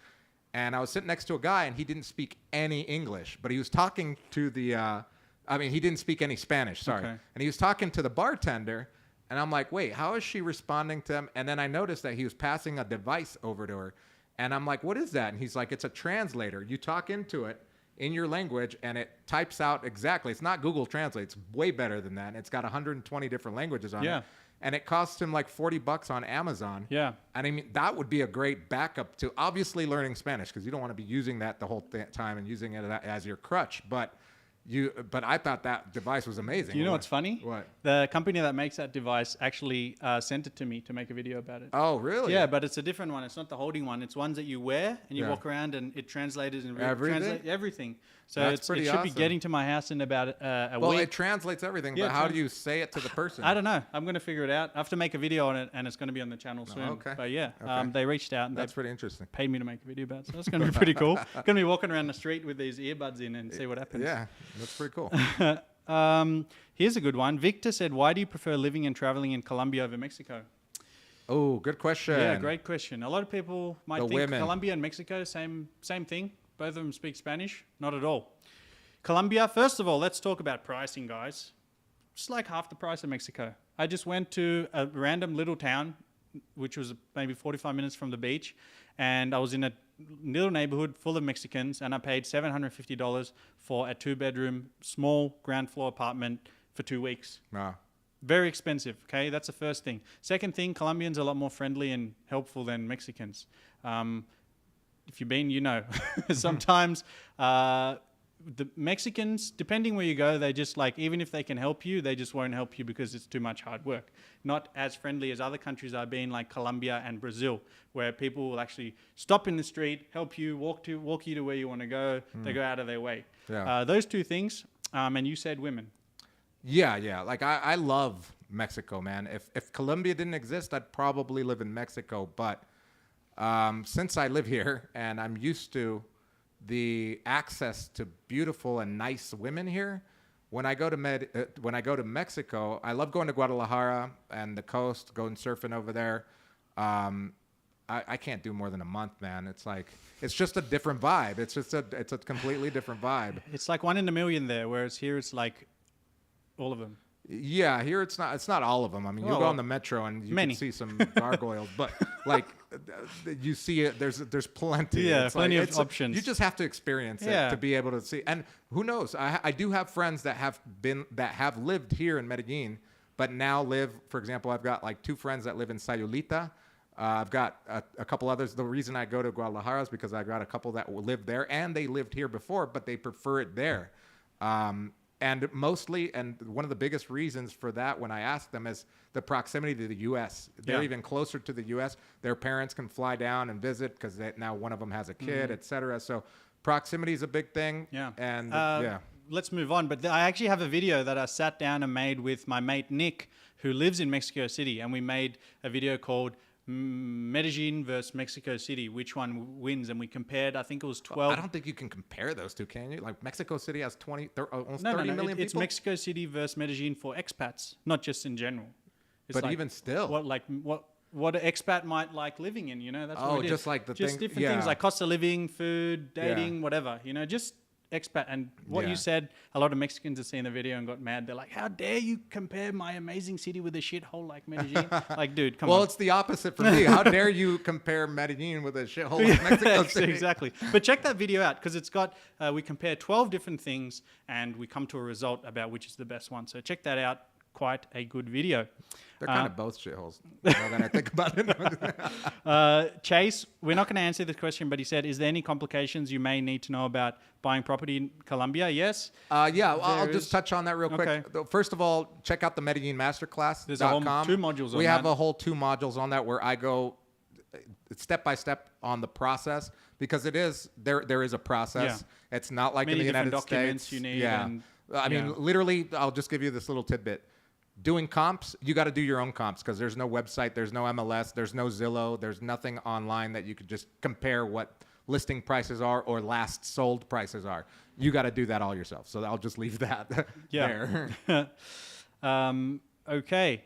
and I was sitting next to a guy, and he didn't speak any English, but he was talking to he didn't speak any Spanish, sorry. Okay. And he was talking to the bartender, and I'm like, wait, how is she responding to him? And then I noticed that he was passing a device over to her, and I'm like, what is that? And he's like, it's a translator. You talk into it in your language, and it types out exactly. It's not Google Translate. It's way better than that. And it's got 120 different languages on Yeah. it. And it costs him like $40 on Amazon. Yeah. And I mean, that would be a great backup to obviously learning Spanish, because you don't want to be using that the whole time and using it as your crutch. But I thought that device was amazing. Do you know what's funny? What? The company that makes that device actually sent it to me to make a video about it. Oh, really? Yeah, but it's a different one. It's not the holding one. It's ones that you wear and you Yeah. walk around and it translates and Everything? translate everything. So That's it pretty should be awesome. getting to my house in about a Well, week. it translates everything, Yeah, but it how trans- do you say it to the person? I don't know. I'm going to figure it out. I have to make a video on it, and it's going to be on the channel soon. okay. But yeah, Okay. they reached out and That's they pretty interesting. paid me to make a video about it. So that's going to be pretty cool. Going to be walking around the street with these earbuds in and see what happens. Yeah, that's pretty cool. Here's a good one. Victor said, why do you prefer living and traveling in Colombia over Mexico? Oh, good question. Yeah, great question. A lot of people might The think women. Colombia and Mexico, same thing. Both of them speak Spanish. Not at all. Colombia, first of all, let's talk about pricing, guys. It's like half the price of Mexico. I just went to a random little town, which was maybe 45 minutes from the beach, and I was in a little neighborhood full of Mexicans, and I paid $750 for a 2-bedroom, small ground floor apartment for 2 weeks. Wow. Very expensive, okay? That's the first thing. Second thing, Colombians are a lot more friendly and helpful than Mexicans. If you've been, you know. Sometimes the Mexicans, depending where you go, they just like, even if they can help you, they just won't help you because it's too much hard work. Not as friendly as other countries I've been, like Colombia and Brazil, where people will actually stop in the street, help you, walk you to where you want to go. They go out of their way. Yeah. Those two things, and you said women. Yeah. Like I love Mexico, man. If Colombia didn't exist, I'd probably live in Mexico. But since I live here and I'm used to the access to beautiful and nice women here, when I go to Mexico, I love going to Guadalajara and the coast, going surfing over there. I can't do more than a month, man. It's just a different vibe. It's a completely different vibe. It's like 1 in a million there, whereas here it's like all of them. Yeah, here it's not all of them. I mean, you go on the metro and you many. can see some gargoyles, but like you see it. There's plenty. Yeah, It's plenty like, of options. You just have to experience Yeah. it to be able to see. And who knows? I do have friends that have lived here in Medellin, but now live. For example, I've got like 2 friends that live in Sayulita. I've got a couple others. The reason I go to Guadalajara is because I've got a couple that live there, and they lived here before, but they prefer it there. And mostly, and one of the biggest reasons for that when I ask them is the proximity to the U.S. They're Yeah. even closer to the U.S. Their parents can fly down and visit because now one of them has a kid, et cetera. So proximity is a big thing. Yeah. And Let's move on. But I actually have a video that I sat down and made with my mate Nick, who lives in Mexico City. And we made a video called Medellin versus Mexico City, which one wins? And we compared, I think it was 12. I don't think you can compare those two, can you? Like Mexico City has almost 30 million It's people. Mexico City versus Medellin for expats, not just in general. It's But like even still. what an expat might like living in, you know? That's what it is. just like the just thing- different yeah. things like cost of living, food, dating, whatever. You know, just expat. And what Yeah. you said, a lot of Mexicans have seen the video and got mad. They're like, how dare you compare my amazing city with a shithole like Medellin? Like, dude, come Well, on. it's the opposite for me. How dare you compare Medellin with a shithole like Mexico City? Exactly. But check that video out because it's got, we compare 12 different things and we come to a result about which is the best one. So check that out. Quite a good video. They're kind of both shitholes. Now that I think about it. Chase, we're not going to answer this question, but he said, is there any complications you may need to know about buying property in Colombia? Yes. Yeah, I'll There just is- touch on that real quick. Okay. First of all, check out the Medellin Masterclass. There's a whole 2 modules on We have that. a whole 2 modules on that where I go step by step on the process because it is there is a process. It's not like Many in the different United documents States. you need Yeah. and- I mean, yeah. literally, I'll just give you this little tidbit. Doing comps, you got to do your own comps because there's no website, there's no MLS, there's no Zillow, there's nothing online that you could just compare what listing prices are or last sold prices are. You got to do that all yourself. So I'll just leave that there. Okay.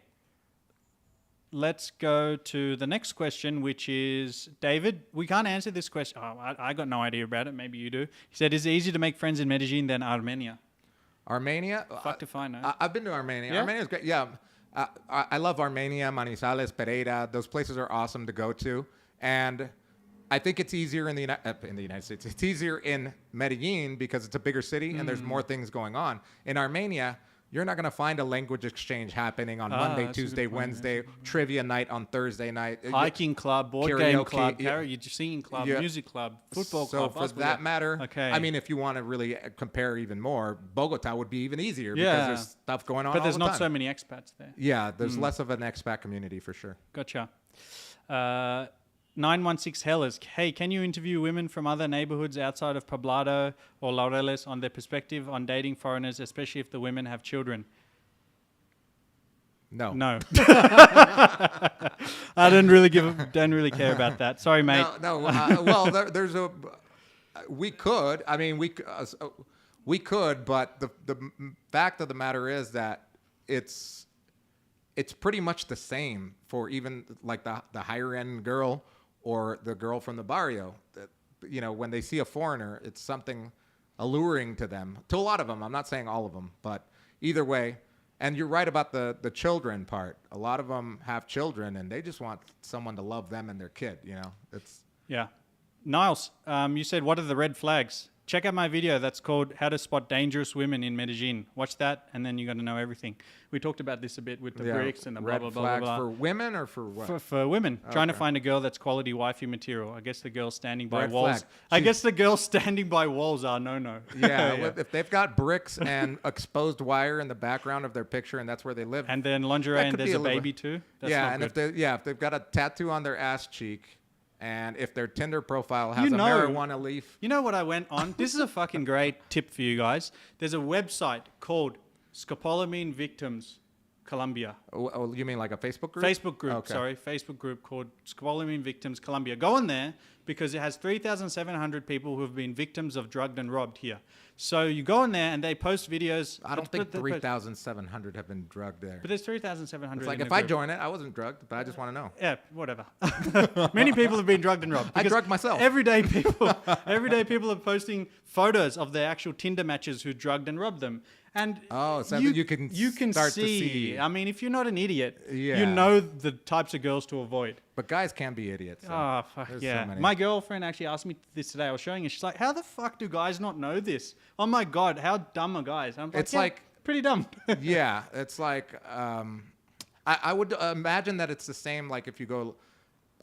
Let's go to the next question, which is David. We can't answer this question. Oh, I got no idea about it. Maybe you do. He said, is it easier to make friends in Medellin than Armenia? Armenia? Fuck if I know. I've been to Armenia. Yeah? Armenia's great. Yeah. I love Armenia, Manizales, Pereira. Those places are awesome to go to. And I think it's easier in the United States. It's easier in Medellin because it's a bigger city and there's more things going on. In Armenia, you're not going to find a language exchange happening on Monday, that's a good Tuesday, point, Wednesday, trivia night on Thursday night. Hiking club, board game Karaoke, club, yeah. singing club, Yeah. music club, football So club. for basketball that club. matter, Okay. I mean, if you want to really compare even more, Bogota would be even easier Yeah. because there's stuff going on But all there's the not time. so many expats there. Yeah, there's less of an expat community for sure. Gotcha. 916 Hellers. Hey, can you interview women from other neighborhoods outside of Poblado or Laureles on their perspective on dating foreigners, especially if the women have children? No. No. I don't really care about that. Sorry, mate. No. Well, there's a. We could. I mean, we could, but the fact of the matter is that it's pretty much the same for even like the higher end girl or the girl from the barrio. That, you know, when they see a foreigner, it's something alluring to them. To a lot of them, I'm not saying all of them, but either way. And you're right about the children part. A lot of them have children, and they just want someone to love them and their kid. You know, it's. Yeah. Niles, you said, what are the red flags? Check out my video that's called How to Spot Dangerous Women in Medellin. Watch that, and then you got to know everything. We talked about this a bit with the bricks and the blah, red blah, blah, blah, flags blah. for women or for what? For women, trying to Okay. find a girl that's quality wifey material. I guess the girls standing by Red walls. flag. I guess the girls standing by walls are no. Yeah, if they've got bricks and exposed wire in the background of their picture, and that's where they live. And then lingerie, That and could there's be a a little- baby too. That's yeah, not and good. if they've got a tattoo on their ass cheek, and if their Tinder profile has You a know- marijuana leaf. You know what I went on? This is a fucking great tip for you guys. There's a website called Scopolamine Victims Colombia. Oh, you mean like a Facebook group? Facebook group, Okay. sorry. Facebook group called Scopolamine Victims Colombia. Go on there because it has 3,700 people who have been victims of drugged and robbed here. So you go on there and they post videos. I don't but- think but- 3,700 have been drugged there. But there's 3,700 It's like in if the I group. join it, I wasn't drugged, but I just want to know. Yeah, whatever. Many people have been drugged and robbed. I because drugged myself. Everyday people are posting photos of their actual Tinder matches who drugged and robbed them. And Oh, so that you can start to see. I mean, if you're not an idiot, you Yeah. know the types of girls to avoid. But guys can be idiots. so Oh, fuck there's yeah. so many. My girlfriend actually asked me this today. I was showing her. She's like, how the fuck do guys not know this? Oh my God, how dumb are guys? I'm like, It's yeah, like- pretty dumb. Yeah, it's like I would imagine that it's the same like if you go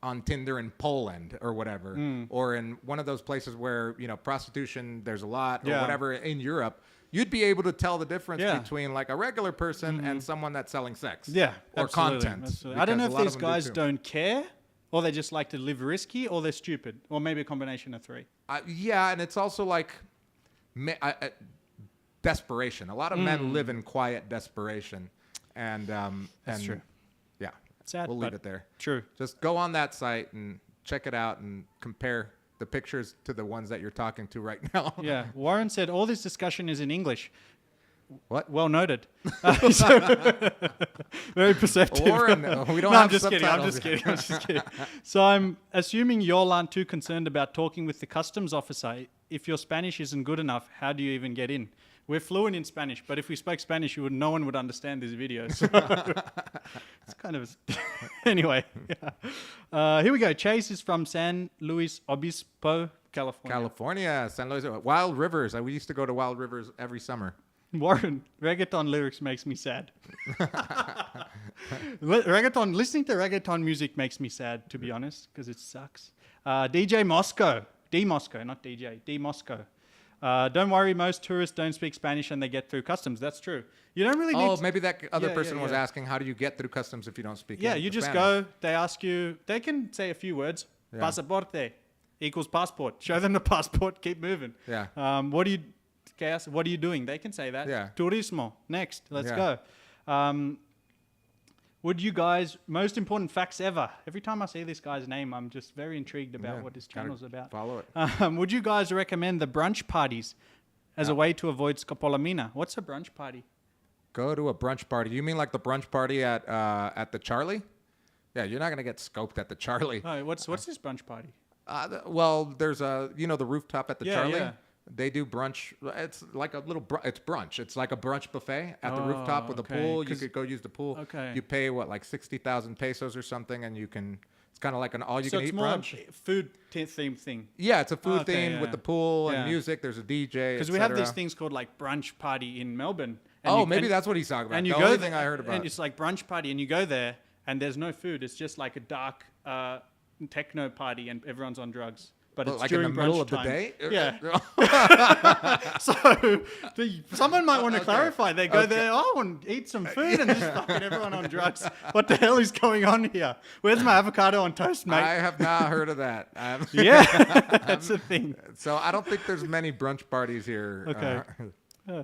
on Tinder in Poland or whatever, or in one of those places where prostitution there's a lot or Yeah. whatever in Europe. You'd be able to tell the difference Yeah. between like a regular person and someone that's selling sex. Yeah, or absolutely, content. absolutely. I don't know because if a lot these of them do guys too. don't care, or they just like to live risky, or they're stupid, or maybe a combination of three. Yeah, and it's also like desperation. A lot of men live in quiet desperation, and That's true. Yeah, Sad, we'll leave but it there. True. Just go on that site and check it out and compare the pictures to the ones that you're talking to right now. Yeah. Warren said all this discussion is in English. What? Well noted. Very perceptive. Warren, we don't No, have I'm just kidding. I'm subtitles just here. kidding. I'm just kidding. So I'm assuming y'all aren't too concerned about talking with the customs officer if your Spanish isn't good enough, how do you even get in? We're fluent in Spanish, but if we spoke Spanish, no one would understand these videos. So it's kind of... Anyway, yeah. Here we go. Chase is from San Luis Obispo, California. California, San Luis. Wild Rivers. We used to go to Wild Rivers every summer. Warren, reggaeton lyrics makes me sad. Listening to reggaeton music makes me sad, to be honest, because it sucks. DJ Moscow. D Moscow, not DJ. D Moscow. Don't worry, most tourists don't speak Spanish and they get through customs. That's true. You don't really need... maybe that other person was asking, how do you get through customs if you don't speak you just go, they ask you, they can say a few words. Yeah. Pasaporte equals passport. Show them the passport, keep moving. Yeah. What are you doing? They can say that. Yeah. Turismo. Next, let's go. Would you guys, most important facts ever. Every time I see this guy's name, I'm just very intrigued about what his channel's about. Follow it. Would you guys recommend the brunch parties as a way to avoid scopolamina? What's a brunch party? Go to a brunch party. You mean like the brunch party at the Charlie? Yeah, you're not gonna get scoped at the Charlie. Oh, what's this brunch party? Well, there's the rooftop at the Charlie. Yeah. They do brunch. It's like a little. It's brunch. It's like a brunch buffet at the rooftop with a okay. pool. You could go use the pool. Okay. You pay like 60,000 pesos or something, and you can. It's kind of like an all-you-can-eat brunch. So it's more food theme thing. Yeah, it's a food theme with the pool and Yeah. music. There's a DJ. Because we have these things called like brunch party in Melbourne. Maybe that's what he's talking about. And the you only go thing I heard about. And it's like brunch party, and you go there, and there's no food. It's just like a dark techno party, and everyone's on drugs. But it's like during in the middle of the time. day? Yeah. So someone might want to clarify. They go there, I want to eat some food, and just fucking everyone on drugs. What the hell is going on here? Where's my avocado on toast, mate? I have not heard of that. Yeah, that's the thing. So I don't think there's many brunch parties here. Okay. Yeah.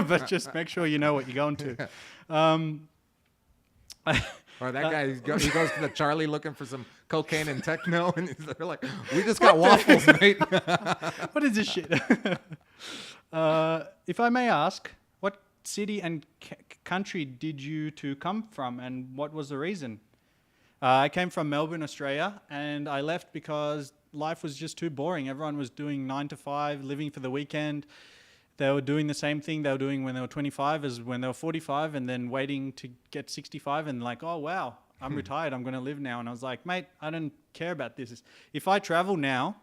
But just make sure you know what you're going to. Or that guy, he goes to the Charlie looking for some cocaine and techno, and they're like, "We just got waffles, mate." What is this shit? If I may ask, what city and country did you two come from, and what was the reason? I came from Melbourne, Australia, and I left because life was just too boring. Everyone was doing 9 to 5, living for the weekend. They were doing the same thing they were doing when they were 25 as when they were 45, and then waiting to get 65 and like, oh, wow, I'm retired. I'm going to live now. And I was like, mate, I don't care about this. If I travel now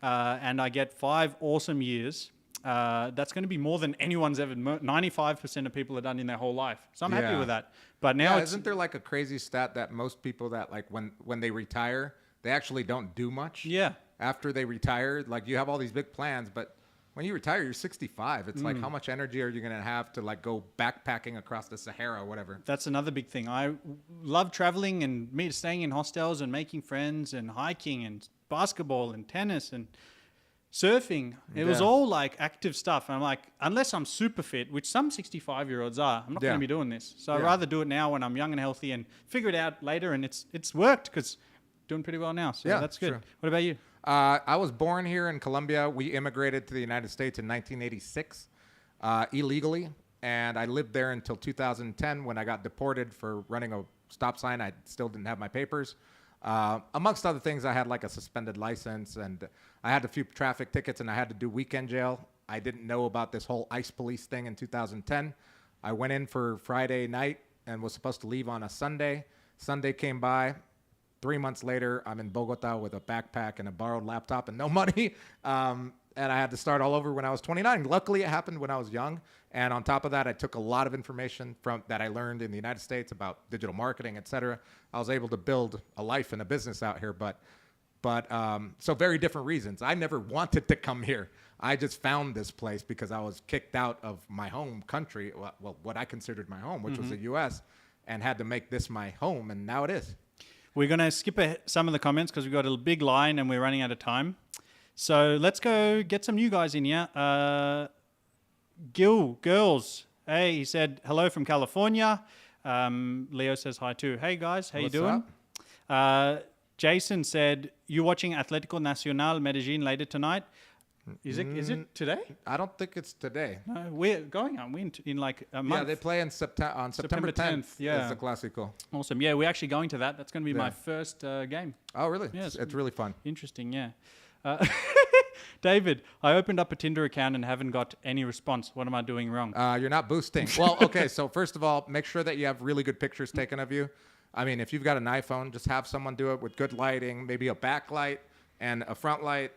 and I get 5 awesome years, that's going to be more than anyone's ever. 95% of people have done in their whole life. So I'm happy with that. But now isn't there like a crazy stat that most people that like when they retire, they actually don't do much? Yeah. After they retire, like you have all these big plans, but when you retire, you're 65. It's like, how much energy are you going to have to like go backpacking across the Sahara or whatever? That's another big thing. I love traveling and staying in hostels and making friends and hiking and basketball and tennis and surfing. It was all like active stuff. And I'm like, unless I'm super fit, which some 65-year-olds are, I'm not going to be doing this. So I'd rather do it now when I'm young and healthy and figure it out later. And it's worked because doing pretty well now. So that's good. True. What about you? I was born here in Colombia. We immigrated to the United States in 1986 illegally, and I lived there until 2010 when I got deported for running a stop sign. I still didn't have my papers. Amongst other things, I had like a suspended license, and I had a few traffic tickets, and I had to do weekend jail. I didn't know about this whole ICE police thing in 2010. I went in for Friday night and was supposed to leave on a Sunday. Sunday came by. 3 months later, I'm in Bogota with a backpack and a borrowed laptop and no money. And I had to start all over when I was 29. Luckily, it happened when I was young. And on top of that, I took a lot of information that I learned in the United States about digital marketing, et cetera. I was able to build a life and a business out here. But so very different reasons. I never wanted to come here. I just found this place because I was kicked out of my home country, well, what I considered my home, which was the U.S., and had to make this my home, and now it is. We're going to skip some of the comments because we've got a big line and we're running out of time. So let's go get some new guys in here. Girls. Hey, he said, hello from California. Leo says hi too. Hey, guys. How you doing? Jason said, you watching Atlético Nacional Medellin later tonight? Is it today? I don't think it's today. No, we're going on. We're in like a month. Yeah, they play on September 10th. Yeah, it's the Clásico. Awesome. Yeah, we're actually going to that. That's going to be my first game. Oh, really? Yeah, it's really fun. Interesting. Yeah. David, I opened up a Tinder account and haven't got any response. What am I doing wrong? You're not boosting. Well, okay. So first of all, make sure that you have really good pictures taken of you. I mean, if you've got an iPhone, just have someone do it with good lighting, maybe a backlight and a front light,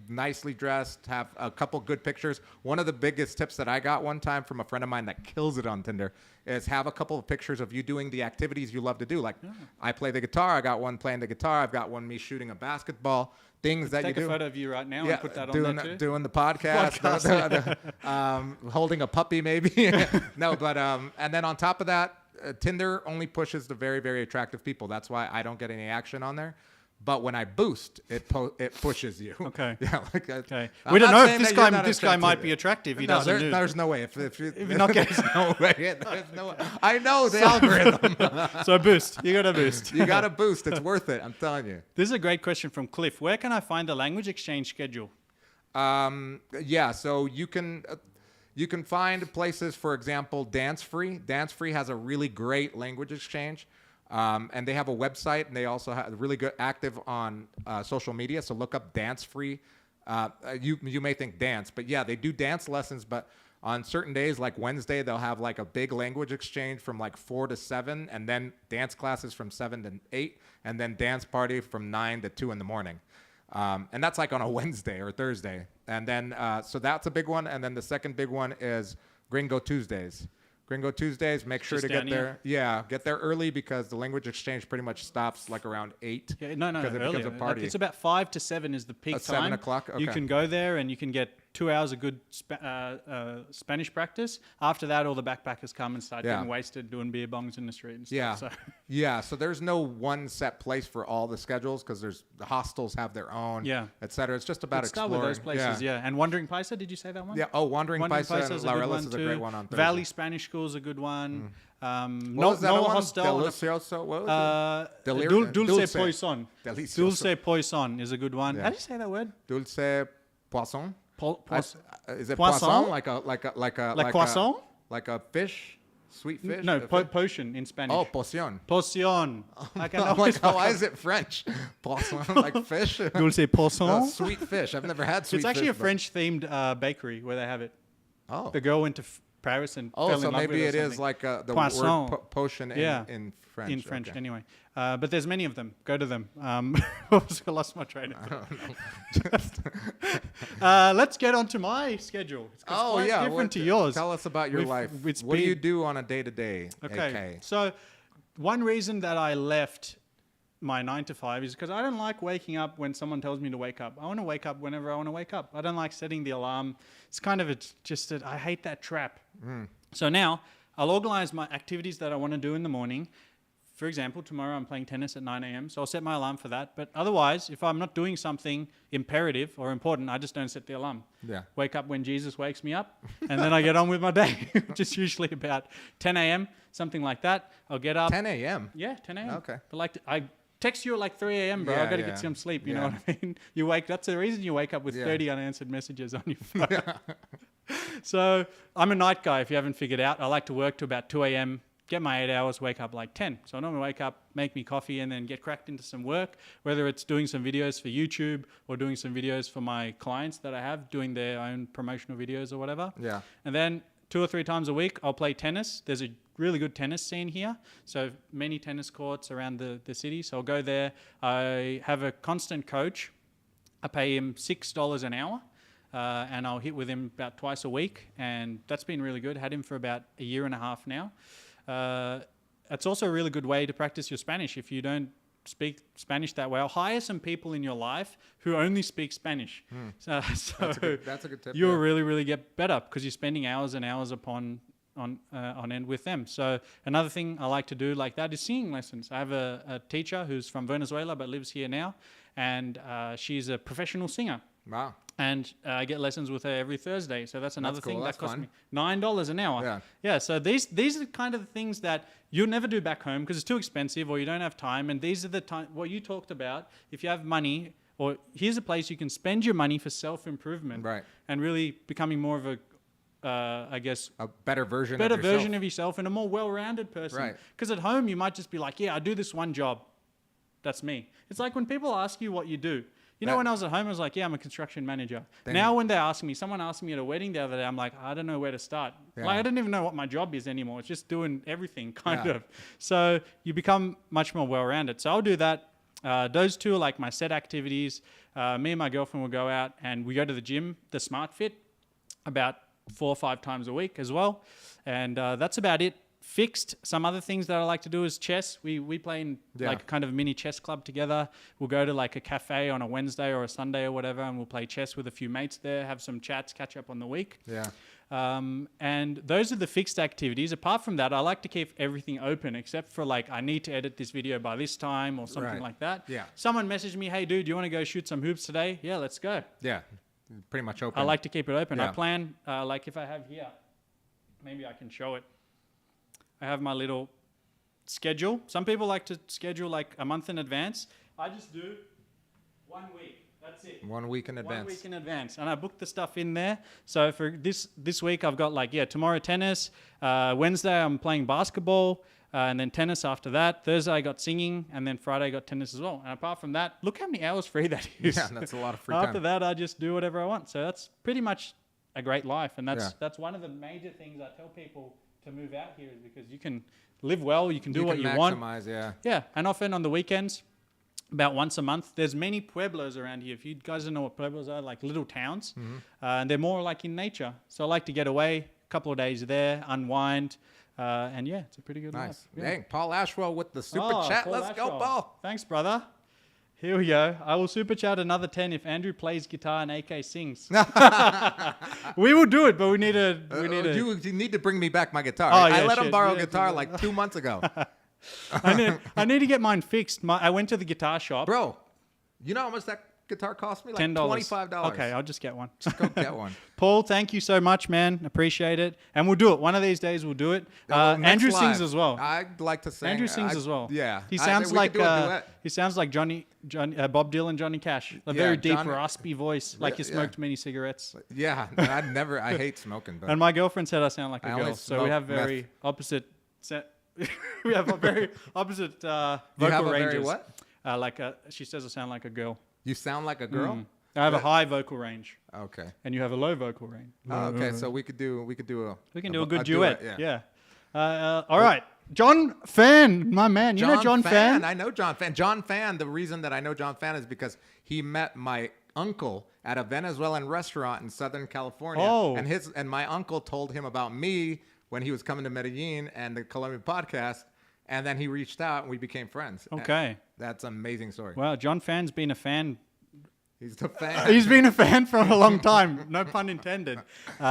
nicely dressed, have a couple good pictures. One of the biggest tips that I got one time from a friend of mine that kills it on Tinder is have a couple of pictures of you doing the activities you love to do. Like I play the guitar. I got one playing the guitar. I've got one me shooting a basketball. Things that you do. Take a photo of you right now and put that on there too. Doing the podcast. Holding a puppy maybe. No, but and then on top of that, Tinder only pushes the very, very attractive people. That's why I don't get any action on there. But when I boost, it pushes you. Okay. Yeah. Like okay. We don't know if this guy might be attractive. He doesn't. There's no way. If you're not getting, there's no way. There's no way. I know the algorithm. So boost. You got to boost. You got to boost. It's worth it. I'm telling you. This is a great question from Cliff. Where can I find the language exchange schedule? Yeah. So you can find places, for example, Dance Free. Dance Free has a really great language exchange. And they have a website, and they also have really good active on social media. So look up Dance Free. You may think dance, but yeah, they do dance lessons. But on certain days, like Wednesday, they'll have like a big language exchange from like 4 to 7, and then dance classes from 7 to 8, and then dance party from 9 to 2 in the morning. And that's like on a Wednesday or Thursday. And then so that's a big one. And then the second big one is Gringo Tuesdays. Gringo Tuesdays, make sure to get there. Yeah, get there early because the language exchange pretty much stops like around 8. Yeah, no, because it becomes a party. It's about 5 to 7 is the peak time. 7 o'clock? Okay. You can go there and you can get 2 hours of good Spanish practice. After that, all the backpackers come and start getting wasted doing beer bongs in the street and stuff. Yeah, so. Yeah. So there's no one set place for all the schedules because the hostels have their own, et cetera. It's just about exploring. Start with those places, yeah. And Wandering Paisa, did you say that one? Yeah. Oh, Wandering Paisa and Laureles is a great one on Thursday. Valley Spanish School is a good one. What was that one? Hostel. Delicioso. What was it? Dulce Poisson. Delicioso. Dulce Poisson is a good one. Yeah. How do you say that word? Dulce Poisson. Is it poisson? Like croissant? Like a fish, sweet fish. No, potion in Spanish. Oh, poción. Poción. Why is it French? Poisson, like fish. Dulce poisson. Sweet fish. I've never had sweet fish. It's actually a French-themed bakery where they have it. Oh. The girl went to Paris and fell in love with it. Oh, so maybe it is like the Poisson. word potion in French. In French, okay. Anyway. But there's many of them. Go to them. I lost my train of thought. Let's get on to my schedule. It's quite different to yours. Tell us about your life. What do you do on a day-to-day? Okay. So one reason that I left my 9 to 5 is because I don't like waking up when someone tells me to wake up. I want to wake up whenever I want to wake up. I don't like setting the alarm. It's kind of I hate that trap. So now I'll organize my activities that I want to do in the morning. For example, tomorrow I'm playing tennis at 9 a.m., so I'll set my alarm for that. But otherwise, if I'm not doing something imperative or important, I just don't set the alarm. Yeah. Wake up when Jesus wakes me up, and then I get on with my day, which is usually about 10 a.m., something like that. I'll get up. 10 a.m.? Yeah, 10 a.m. Okay. But I text you at like 3 a.m., bro. I got to get some sleep, you know what I mean? That's the reason you wake up with 30 unanswered messages on your phone. So I'm a night guy, if you haven't figured out. I like to work to about 2 a.m., get my 8 hours, wake up like 10. So I normally wake up, make me coffee, and then get cracked into some work, whether it's doing some videos for YouTube or doing some videos for my clients that I have, doing their own promotional videos or whatever. Yeah. And then 2 or 3 times a week, I'll play tennis. There's a really good tennis scene here. So many tennis courts around the city. So I'll go there. I have a constant coach. I pay him $6 an hour. And I'll hit with him about twice a week. And that's been really good. Had him for about a year and a half now. It's also a really good way to practice your Spanish. If you don't speak Spanish that well, hire some people in your life who only speak Spanish. So that's a good tip. You'll really, really get better because you're spending hours and hours on end with them. So another thing I like to do like that is singing lessons. I have a teacher who's from Venezuela but lives here now, and she's a professional singer. Wow. And I get lessons with her every Thursday. So that's another thing that costs fun. me $9 an hour. Yeah. So these are kind of the things that you'll never do back home because it's too expensive or you don't have time. And these are the time what you talked about. If you have money, or here's a place you can spend your money for self-improvement, right, and really becoming more of a I guess a better version of yourself and a more well-rounded person. Right. Because at home you might just be like, yeah, I do this one job. That's me. It's like when people ask you what you do. You know, when I was at home, I was like, yeah, I'm a construction manager. Now when they ask me, someone asked me at a wedding the other day, I'm like, I don't know where to start. Yeah. Like, I don't even know what my job is anymore. It's just doing everything kind Yeah. of. So you become much more well-rounded. So I'll do that. Those two are like my set activities. Me and my girlfriend will go out and we go to the gym, the Smart Fit, about 4 or 5 times a week as well. And that's about it. Fixed. Some other things that I like to do is chess. We play in like kind of a mini chess club together. We'll go to like a cafe on a Wednesday or a Sunday or whatever, and we'll play chess with a few mates there, have some chats, catch up on the week. Yeah. And those are the fixed activities. Apart from that, I like to keep everything open, except for like, I need to edit this video by this time or something like that. Yeah. Someone messaged me, hey dude, do you want to go shoot some hoops today? Yeah, let's go. Yeah. Pretty much open. I like to keep it open. I Yeah. plan, like if I have here, maybe I can show it. I have my little schedule. Some people like to schedule like a month in advance. I just do 1 week. That's it. 1 week in advance. 1 week in advance. And I book the stuff in there. So for this week, I've got like, tomorrow tennis. Wednesday, I'm playing basketball. And then tennis after that. Thursday, I got singing. And then Friday, I got tennis as well. And apart from that, look how many hours free that is. Yeah, that's a lot of free time. After that, I just do whatever I want. So that's pretty much a great life. And Yeah. that's one of the major things I tell people to move out here, is because you can live well, you can do what you want. Maximize, yeah. Yeah, and often on the weekends, about once a month, there's many pueblos around here. If you guys don't know what pueblos are, like little towns, and they're more like in nature. So I like to get away, a couple of days there, unwind, and yeah, it's a pretty good life. Nice. Yeah. Dang, Paul Ashwell with the super chat. Paul Let's go, Ashwell. Paul. Thanks, brother. Here we go. I will super chat another 10 if Andrew plays guitar and AK sings. We will do it, but we need a. You need to bring me back my guitar. Oh, I yeah, let him shit. borrow Yeah, guitar yeah. like 2 months ago. I need to get mine fixed. I went to the guitar shop. Bro, you know how much that guitar cost me? Like $10. $25. Okay, I'll just get one. Just go get one. Paul, thank you so much, man. Appreciate it. And we'll do it. One of these days we'll do it. Next Andrew live. sings as well. I'd like to sing. Andrew sings as well. Yeah. He sounds we like could do a duet. he sounds like Johnny Bob Dylan, Johnny Cash. A Yeah, very deep, Johnny- raspy voice, like you Yeah. smoked many cigarettes. Yeah, I hate smoking, but And my girlfriend said I sound like a I only girl. So we smoke have very opposite. We have a very opposite vocal you have a ranges. very what? She says I sound like a girl. You sound like a girl? I have a high vocal range, Okay. and you have a low vocal range. Oh, okay, so we could do a We can do a good duet, duet. yeah. All right. John Fan, my man. You know John Fan? I know John Fan. John Fan, the reason that I know John Fan is because he met my uncle at a Venezuelan restaurant in Southern California. Oh. And my uncle told him about me when he was coming to Medellin and the Colombian podcast. And then he reached out and we became friends. Okay. That's an amazing story. Well, John Fan's been a fan. He's the fan. He's been a fan for a long time. No pun intended.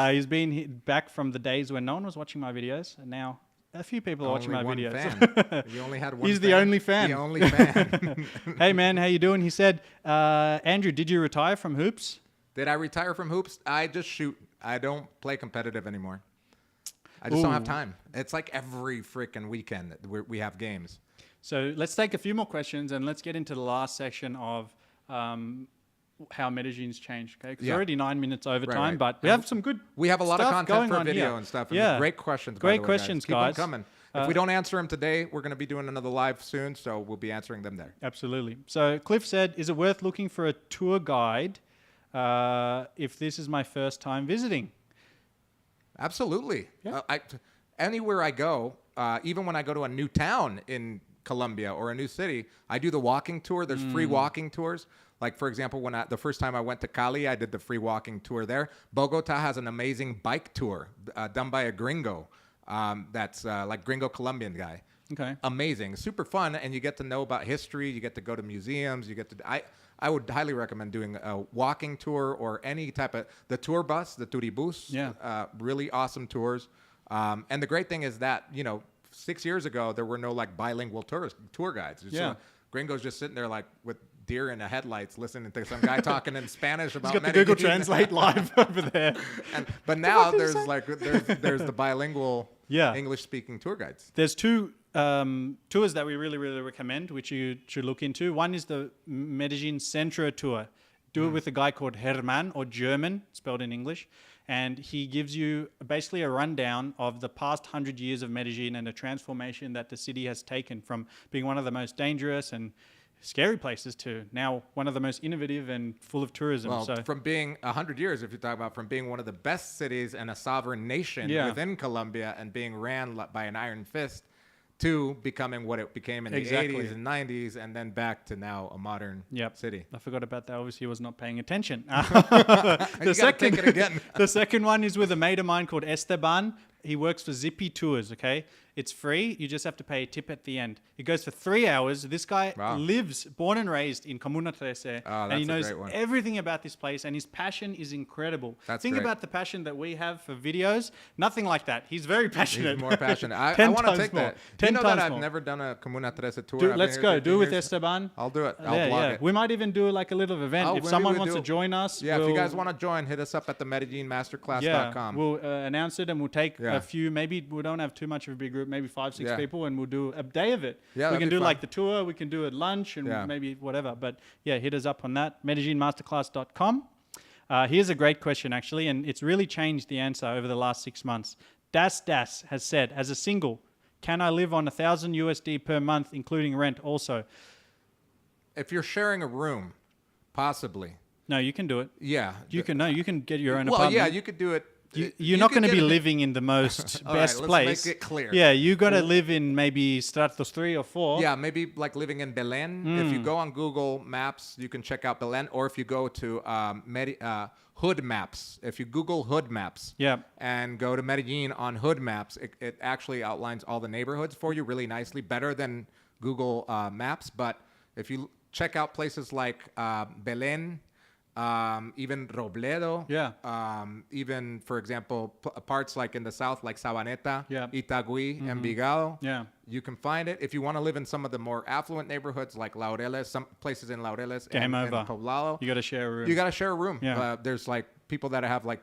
He's been back from the days when no one was watching my videos. And now a few people are watching my Only one videos. fan. You only had one He's the only fan. The only fan. Hey, man, how you doing? He said, Andrew, did you retire from hoops? Did I retire from hoops? I just shoot. I don't play competitive anymore. I just don't have time. It's like every freaking weekend that we have games. So let's take a few more questions and let's get into the last section of how Medellin's changed. Okay, because Yeah. already 9 minutes over Right, time, right. but we have some good. We have a lot of stuff content going for on video here. and stuff. And Yeah, great questions. Great by the way, questions, Keep guys. them coming. If we don't answer them today, we're going to be doing another live soon, so we'll be answering them there. Absolutely. So Cliff said, "Is it worth looking for a tour guide if this is my first time visiting?" Absolutely. Yeah. Anywhere I go, even when I go to a new town in Colombia or a new city, I do the walking tour. There's free walking tours. Like, for example, the first time I went to Cali, I did the free walking tour there. Bogota has an amazing bike tour done by a gringo that's like gringo Colombian guy. Okay. Amazing. Super fun, and you get to know about history. You get to go to museums. I would highly recommend doing a walking tour or any type of the tour bus, the turibus. Yeah. Really awesome tours. And the great thing is that 6 years ago there were no like bilingual tour guides. Yeah. Gringos just sitting there like with deer in the headlights, listening to some guy talking in Spanish about. He's got the Medellin. Google Translate live over there. But now there's the bilingual Yeah. English speaking tour guides. There's two tours that we really, really recommend, which you should look into. One is the Medellin Centro tour. Do it with a guy called Herman, or German, spelled in English. And he gives you basically a rundown of the past 100 years of Medellin and the transformation that the city has taken from being one of the most dangerous and scary places to now one of the most innovative and full of tourism. Well, So from being 100 years, if you talk about from being one of the best cities and a sovereign nation Yeah. within Colombia and being ran by an iron fist, to becoming what it became in Exactly. the 80s and 90s, and then back to now a modern Yep. city. I forgot about that. Obviously, I was not paying attention. You gotta take it again. The second one is with a mate of mine called Esteban. He works for Zippy Tours, okay? It's free. You just have to pay a tip at the end. It goes for 3 hours. This guy lives, born and raised in Comuna 13, and he that's a knows great one. everything about this place, and his passion is incredible. That's Think great. about the passion that we have for videos. Nothing like that. He's very passionate. He's more passionate. I 10 want to times take more. that. 10 You know times that I've more. never done a Comuna 13 tour. Do, I've let's been go. here Do it with 15 years. Esteban. I'll do it. I'll vlog it. We might even do like a little event. Oh, If maybe someone we wants do. to join us, Yeah, if you we'll- guys want to join, hit us up at the MedellinMasterclass.com. we'll announce it and we'll take Yeah. a few. Maybe we don't have too much of a big group, maybe 5-6 Yeah. people, and we'll do a day of it. Yeah, we that'd can be do fun. like the tour, we can do it lunch, and Yeah. maybe whatever. But yeah, hit us up on that. MedellinMasterclass.com. Here's a great question actually, and it's really changed the answer over the last 6 months. Das has said, as a single, can I live on $1,000 USD per month, including rent also? If you're sharing a room, possibly. No, you can do it. Yeah. You can get your own Well, apartment. yeah, you could do it. You're not going to be living in the most All right, best let's place. make it clear. Yeah, you got to live in maybe Stratos 3 or 4. Yeah, maybe like living in Belén. If you go on Google Maps, you can check out Belén. Or if you go to Hood Maps, if you Google Hood Maps Yeah. and go to Medellin on Hood Maps, it actually outlines all the neighborhoods for you really nicely, better than Google Maps. But if you check out places like Belén, even Robledo, even, for example, parts like in the south, like Sabaneta, Yeah. Itagüí, Envigado, Yeah. you can find it. If you want to live in some of the more affluent neighborhoods like Laureles, some places in Laureles Game and over. Poblado, You got to share a room. you got to share a room. Yeah. There's like people that have like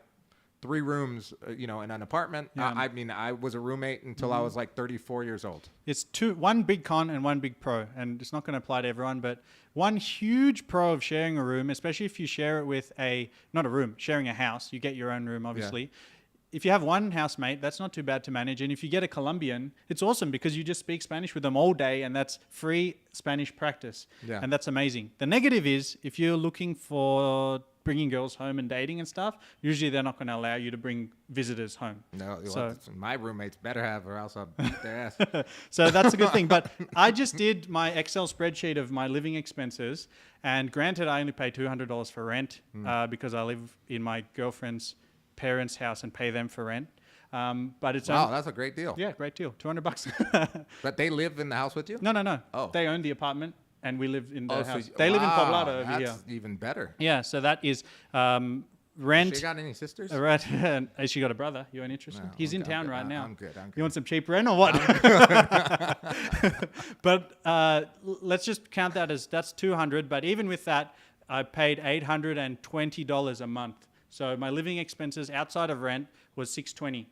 3 rooms, in an apartment. Yeah. I mean, I was a roommate until I was like 34 years old. It's one big con and one big pro, and it's not going to apply to everyone, but one huge pro of sharing a room, especially if you share it with sharing a house, you get your own room, obviously. If you have one housemate, that's not too bad to manage. And if you get a Colombian, it's awesome because you just speak Spanish with them all day, and that's free Spanish practice. Yeah. And that's amazing. The negative is if you're looking for bringing girls home and dating and stuff, usually they're not going to allow you to bring visitors home. No, So- my roommates better have, or else I'll beat their ass. So that's a good thing. But I just did my Excel spreadsheet of my living expenses. And granted, I only pay $200 for rent because I live in my girlfriend's parents' house and pay them for rent. But it's Wow, that's a great deal. yeah, great deal. $200. But they live in the house with you? No. Oh. They own the apartment and we live in their so house. y- They live in wow, Poblado over here. That's even better. Yeah, so that is rent. She got any sisters? Right. Has she got a brother? You ain't interested? No, He's in okay, town I'm good. right now. I'm good. You want some cheap rent or what? But let's just count that as that's 200. But even with that, I paid $820 a month. So my living expenses outside of rent was $620.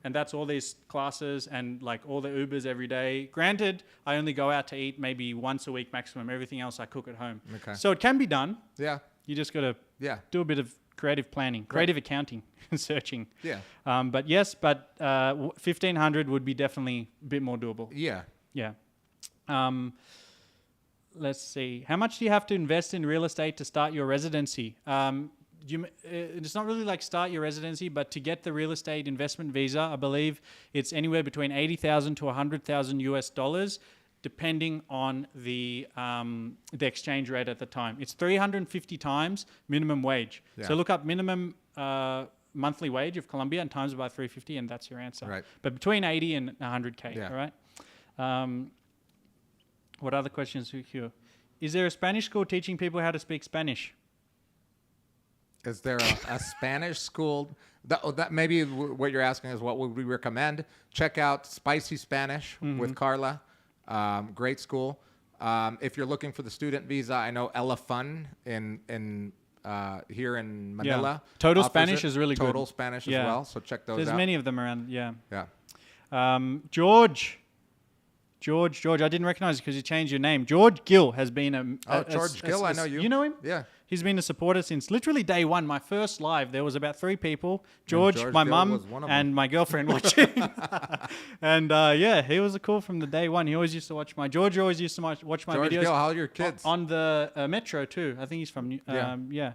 And that's all these classes and like all the Ubers every day. Granted, I only go out to eat maybe once a week maximum. Everything else I cook at home. Okay. So it can be done. Yeah. You just got to Yeah. do a bit of creative planning, creative accounting, searching. Yeah. But 1,500 would be definitely a bit more doable. Yeah. Yeah. Let's see. How much do you have to invest in real estate to start your residency? It's not really like start your residency, but to get the real estate investment visa, I believe it's anywhere between $80,000 to $100,000 US, depending on the exchange rate at the time. It's 350 times minimum wage. Yeah. So look up minimum monthly wage of Colombia and times it by 350, and that's your answer. Right. But between 80 and 100K. Yeah. All right. What other questions here? Is there a Spanish school teaching people how to speak Spanish? Is there a Spanish school? That maybe what you're asking is what would we recommend? Check out Spicy Spanish with Carla. Great school. If you're looking for the student visa, I know Ella Fun in here in Manila. Total offers Spanish it. is really good. Total Spanish as Yeah. well. So check those There's out. many of them around. Yeah. Yeah. George, George, I didn't recognize you because you changed your name. George Gill has been George Gill, I know you. You know him? Yeah. He's been a supporter since literally day one. My first live, there was about 3 people. George my Gill mum, was one of and them. my girlfriend watching. And yeah, he was a cool from the day one. He always used to watch my... George always used to watch my George videos. Gill, how are your kids? On the Metro too. I think he's from... yeah.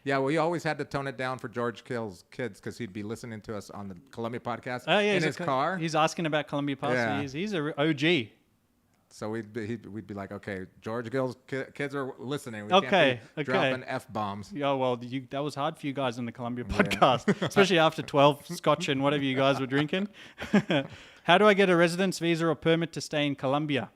Yeah, well, you always had to tone it down for George Gill's kids because he'd be listening to us on the Columbia podcast Oh, yeah, in his car. He's asking about Columbia Pass. Yeah. He's a OG. So we'd be like, okay, George Gill's kids are listening. We Okay, can't be okay. dropping F-bombs. Yeah, well, that was hard for you guys on the Columbia podcast, especially after 12 scotch and whatever you guys were drinking. How do I get a residence visa or permit to stay in Colombia?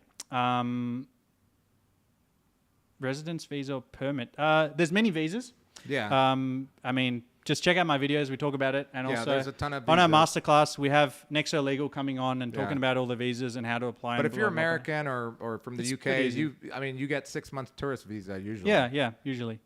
Residence visa or permit. There's many visas. Yeah. I mean, just check out my videos. We talk about it. And Yeah, also there's a ton of on our visas. masterclass, we have Nexo Legal coming on and talking Yeah. about all the visas and how to apply. But and if you're blah, blah, blah. American or from the It's UK, pretty easy. you get 6 months tourist visa usually. Yeah, usually.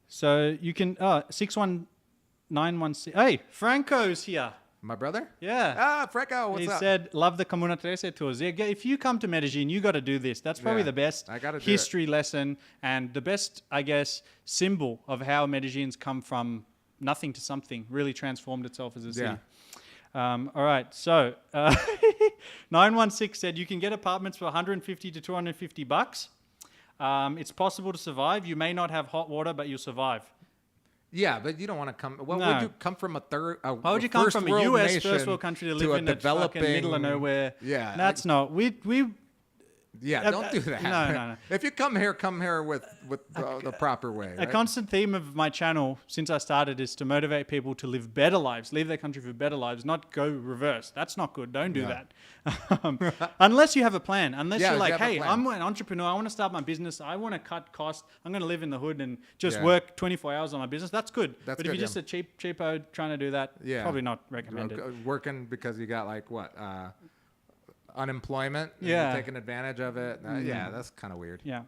So you can 61916. Hey, Franco's here. My brother? Yeah. Ah, Franco, what's He up? said, love the Comuna Trece tours. Yeah, if you come to Medellin, you got to do this. That's probably Yeah, the best I gotta do history lesson and the best, I guess, symbol of how Medellin's come from nothing to something, really transformed itself as a city. Yeah. All right. So 916 said you can get apartments for 150 to 250 bucks. It's possible to survive. You may not have hot water, but you'll survive. Yeah, but you don't want to come. Well, No. would you come from a third? Why would you come from a US first world country to live in the fucking middle of nowhere? Yeah, That's not. We Yeah, don't do that. No. If you come here with the proper way. A Right? constant theme of my channel since I started is to motivate people to live better lives, leave their country for better lives, not go reverse. That's not good. Don't do that. Unless you have a plan. Unless Yeah, you're if like, you have a hey, plan. I'm an entrepreneur. I want to start my business. I want to cut costs. I'm going to live in the hood and just Yeah. work 24 hours on my business. That's good. That's but if good, you're just a cheapo trying to do that, Yeah. probably not recommended. Working because you got like what? Unemployment. And Yeah. you're taking advantage of it. Yeah, that's kind of weird. Yeah.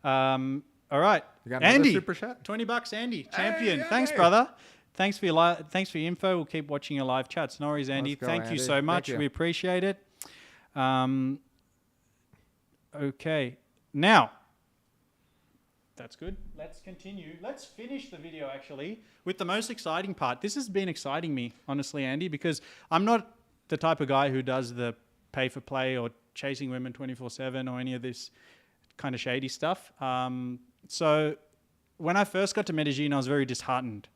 All right. You got another Andy, super chat? $20, Andy, champion. Hey, Thanks, hey. brother. Thanks for your thanks for your info. We'll keep watching your live chats. No worries, Andy. Let's go, Thank you Andy. so Thank much. you. We appreciate it. Okay. Now, that's good. Let's continue. Let's finish the video actually with the most exciting part. This has been exciting me, honestly, Andy, because I'm not the type of guy who does the pay for play or chasing women 24/7 or any of this kind of shady stuff. So when I first got to Medellin, I was very disheartened.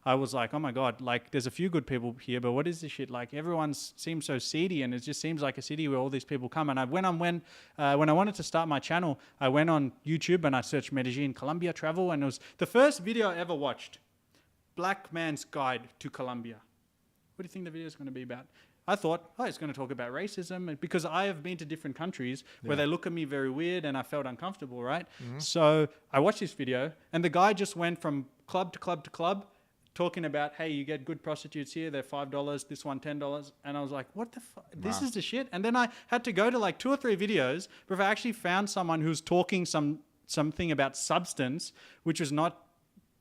I was like, oh my God, like there's a few good people here, but what is this shit? Like everyone seems so seedy and it just seems like a city where all these people come. And when I wanted to start my channel, I went on YouTube and I searched Medellin, Colombia travel. And it was the first video I ever watched, Black Man's Guide to Colombia. What do you think the video is going to be about? I thought, oh, it's going to talk about racism because I have been to different countries where they look at me very weird and I felt uncomfortable, right? So I watched this video and the guy just went from club to club to club talking about, hey, you get good prostitutes here. They're $5, this one $10. And I was like, what the fuck? This is the shit. And then I had to go to like 2 or 3 videos before I actually found someone who's talking something about substance, which was not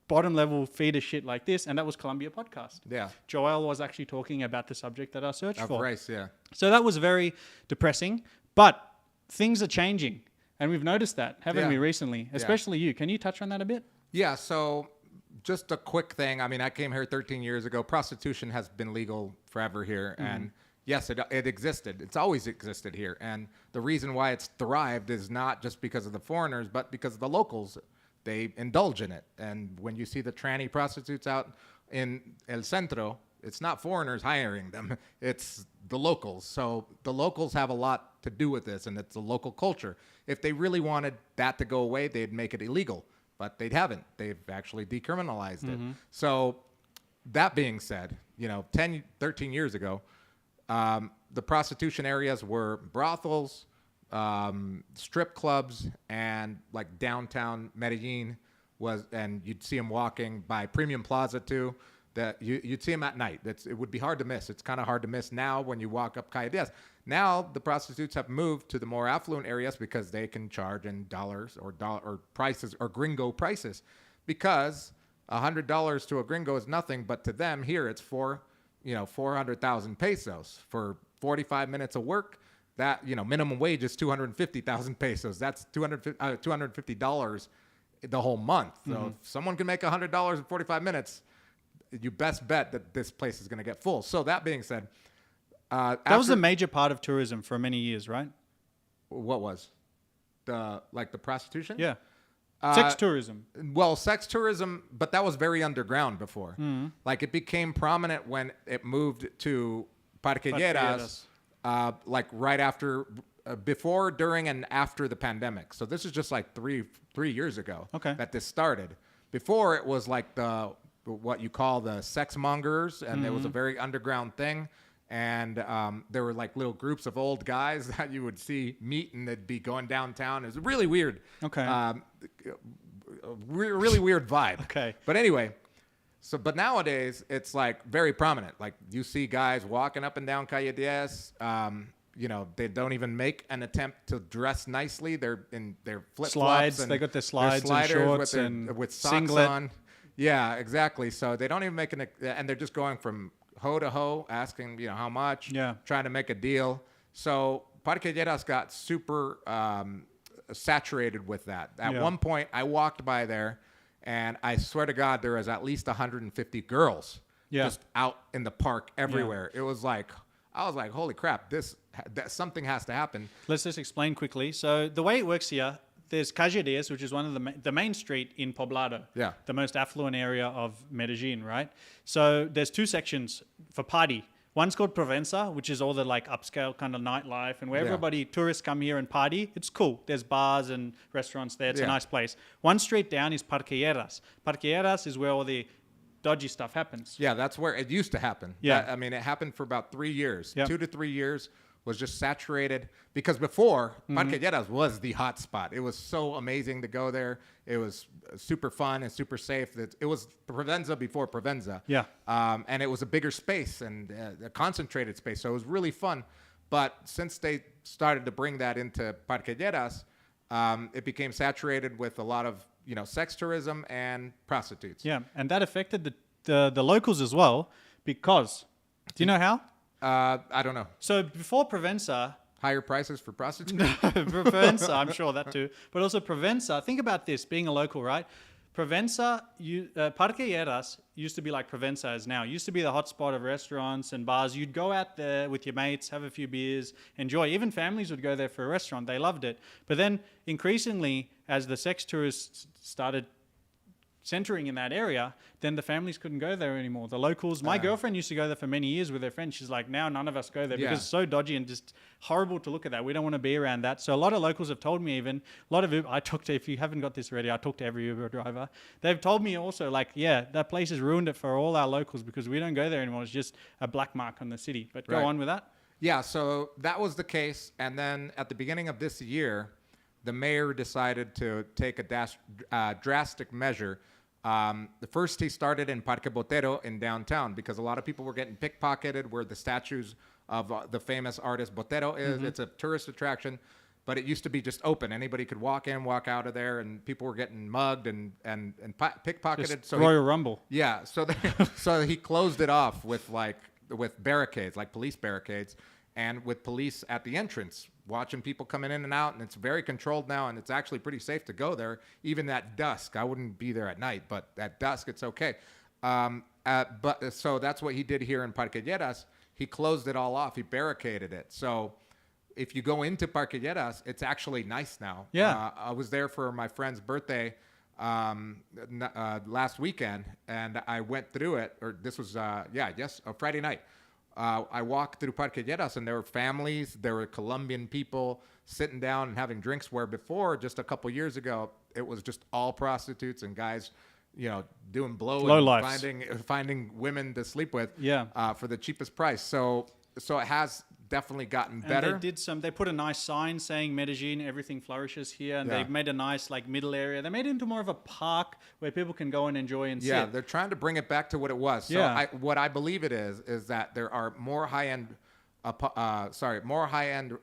bottom level feeder shit like this, and that was Columbia Podcast. Yeah. Joel was actually talking about the subject that I searched Of for. race, yeah. So that was very depressing, but things are changing, and we've noticed that, haven't Yeah. we, recently? Especially you. Can you touch on that a bit? Yeah, so just a quick thing. I mean, I came here 13 years ago. Prostitution has been legal forever here, and yes, it existed. It's always existed here, and the reason why it's thrived is not just because of the foreigners, but because of the locals. They indulge in it, and when you see the tranny prostitutes out in El Centro, it's not foreigners hiring them, it's the locals. So the locals have a lot to do with this, and it's a local culture. If they really wanted that to go away, they'd make it illegal, but they haven't. They've actually decriminalized it. So that being said, 10, 13 years ago, the prostitution areas were brothels, strip clubs, and like downtown Medellin and you'd see them walking by Premium Plaza too. That you'd see them at night. It would be hard to miss. It's kind of hard to miss now when you walk up Calle Diaz. Now the prostitutes have moved to the more affluent areas because they can charge in dollars or prices or gringo prices, because $100 to a gringo is nothing, but to them here it's 400,000 pesos for 45 minutes of work. that, minimum wage is 250,000 pesos. That's $250 the whole month. So if someone can make $100 in 45 minutes, you best bet that this place is going to get full. So that being said, that was a major part of tourism for many years, right? What was the prostitution? Yeah. Sex tourism. Well, sex tourism, but that was very underground before. Like it became prominent when it moved to Parquilleras, right after, before, during, and after the pandemic. So this is just like three years ago that this started. Before it was like what you call the sex mongers, and it was a very underground thing. And there were like little groups of old guys that you would see meet, and they'd be going downtown. It was really weird. Really weird vibe. Okay. But anyway, but nowadays it's like very prominent. Like you see guys walking up and down Calle 10. They don't even make an attempt to dress nicely. They're in their flip flops. They got their slides and shorts with socks singlet on. Yeah, exactly. So they don't even make and they're just going from hoe to hoe, asking, how much, trying to make a deal. So Parquilleras got super saturated with that. At one point, I walked by there, and I swear to God, there was at least 150 girls just out in the park everywhere. It was like, I was like, holy crap, something has to happen. Let's just explain quickly. So the way it works here, there's Calle 10, which is one of the main street in Poblado, the most affluent area of Medellin, right? So there's two sections for party. One's called Provenza, which is all the like upscale kind of nightlife, and where tourists come here and party. It's cool. There's bars and restaurants there. It's a nice place. One street down is Parquilleras. Parquilleras is where all the dodgy stuff happens. Yeah, that's where it used to happen. Yeah. It happened for about 3 years. 2 to 3 years was just saturated, because before Parquilleras was the hot spot. It was so amazing to go there. It was super fun and super safe. It was Provenza before Provenza. Yeah. And it was a bigger space and a concentrated space. So it was really fun. But since they started to bring that into Parquilleras, it became saturated with a lot of, sex tourism and prostitutes. Yeah, and that affected the locals as well, because, do you know how? I don't know. So before Provenza, higher prices for prostitutes? Provenza, I'm sure that too. But also Provenza, think about this, being a local, right? Provenza, Parquilleras used to be like Provenza is now. It used to be the hotspot of restaurants and bars. You'd go out there with your mates, have a few beers, enjoy. Even families would go there for a restaurant. They loved it. But then increasingly, as the sex tourists started centering in that area, then the families couldn't go there anymore. The locals, my girlfriend used to go there for many years with her friends. She's like, now none of us go there because it's so dodgy and just horrible to look at that. We don't want to be around that. So a lot of locals have told me, even a lot of Uber, if you haven't got this ready, I talked to every Uber driver. They've told me also, like, that place has ruined it for all our locals because we don't go there anymore. It's just a black mark on the city. But go on with that. Yeah, so that was the case. And then at the beginning of this year, the mayor decided to take a drastic measure. The first he started in Parque Botero in downtown, because a lot of people were getting pickpocketed where the statues of the famous artist Botero is. It's a tourist attraction, but it used to be just open. Anybody could walk in, walk out of there, and people were getting mugged and pickpocketed. Just Royal Rumble. Yeah, so he closed it off with barricades, like police barricades, and with police at the entrance watching people coming in and out, and it's very controlled now, and it's actually pretty safe to go there, even at dusk. I wouldn't be there at night, but at dusk it's okay. So that's what he did here in Parquilleras. He closed it all off. He barricaded it. So if you go into Parquilleras, it's actually nice now. Yeah. I was there for my friend's birthday last weekend, and I went through it. Or this was a Friday night. I walked through Parquilleras, and there were families, there were Colombian people sitting down and having drinks, where before, just a couple years ago, it was just all prostitutes and guys, doing blow and finding women to sleep with for the cheapest price. So it has definitely gotten better. And they put a nice sign saying Medellin, everything flourishes here, and they've made a nice middle area. They made it into more of a park where people can go and enjoy and sit. Yeah, they're trying to bring it back to what it was. So what I believe it is that there are more high-end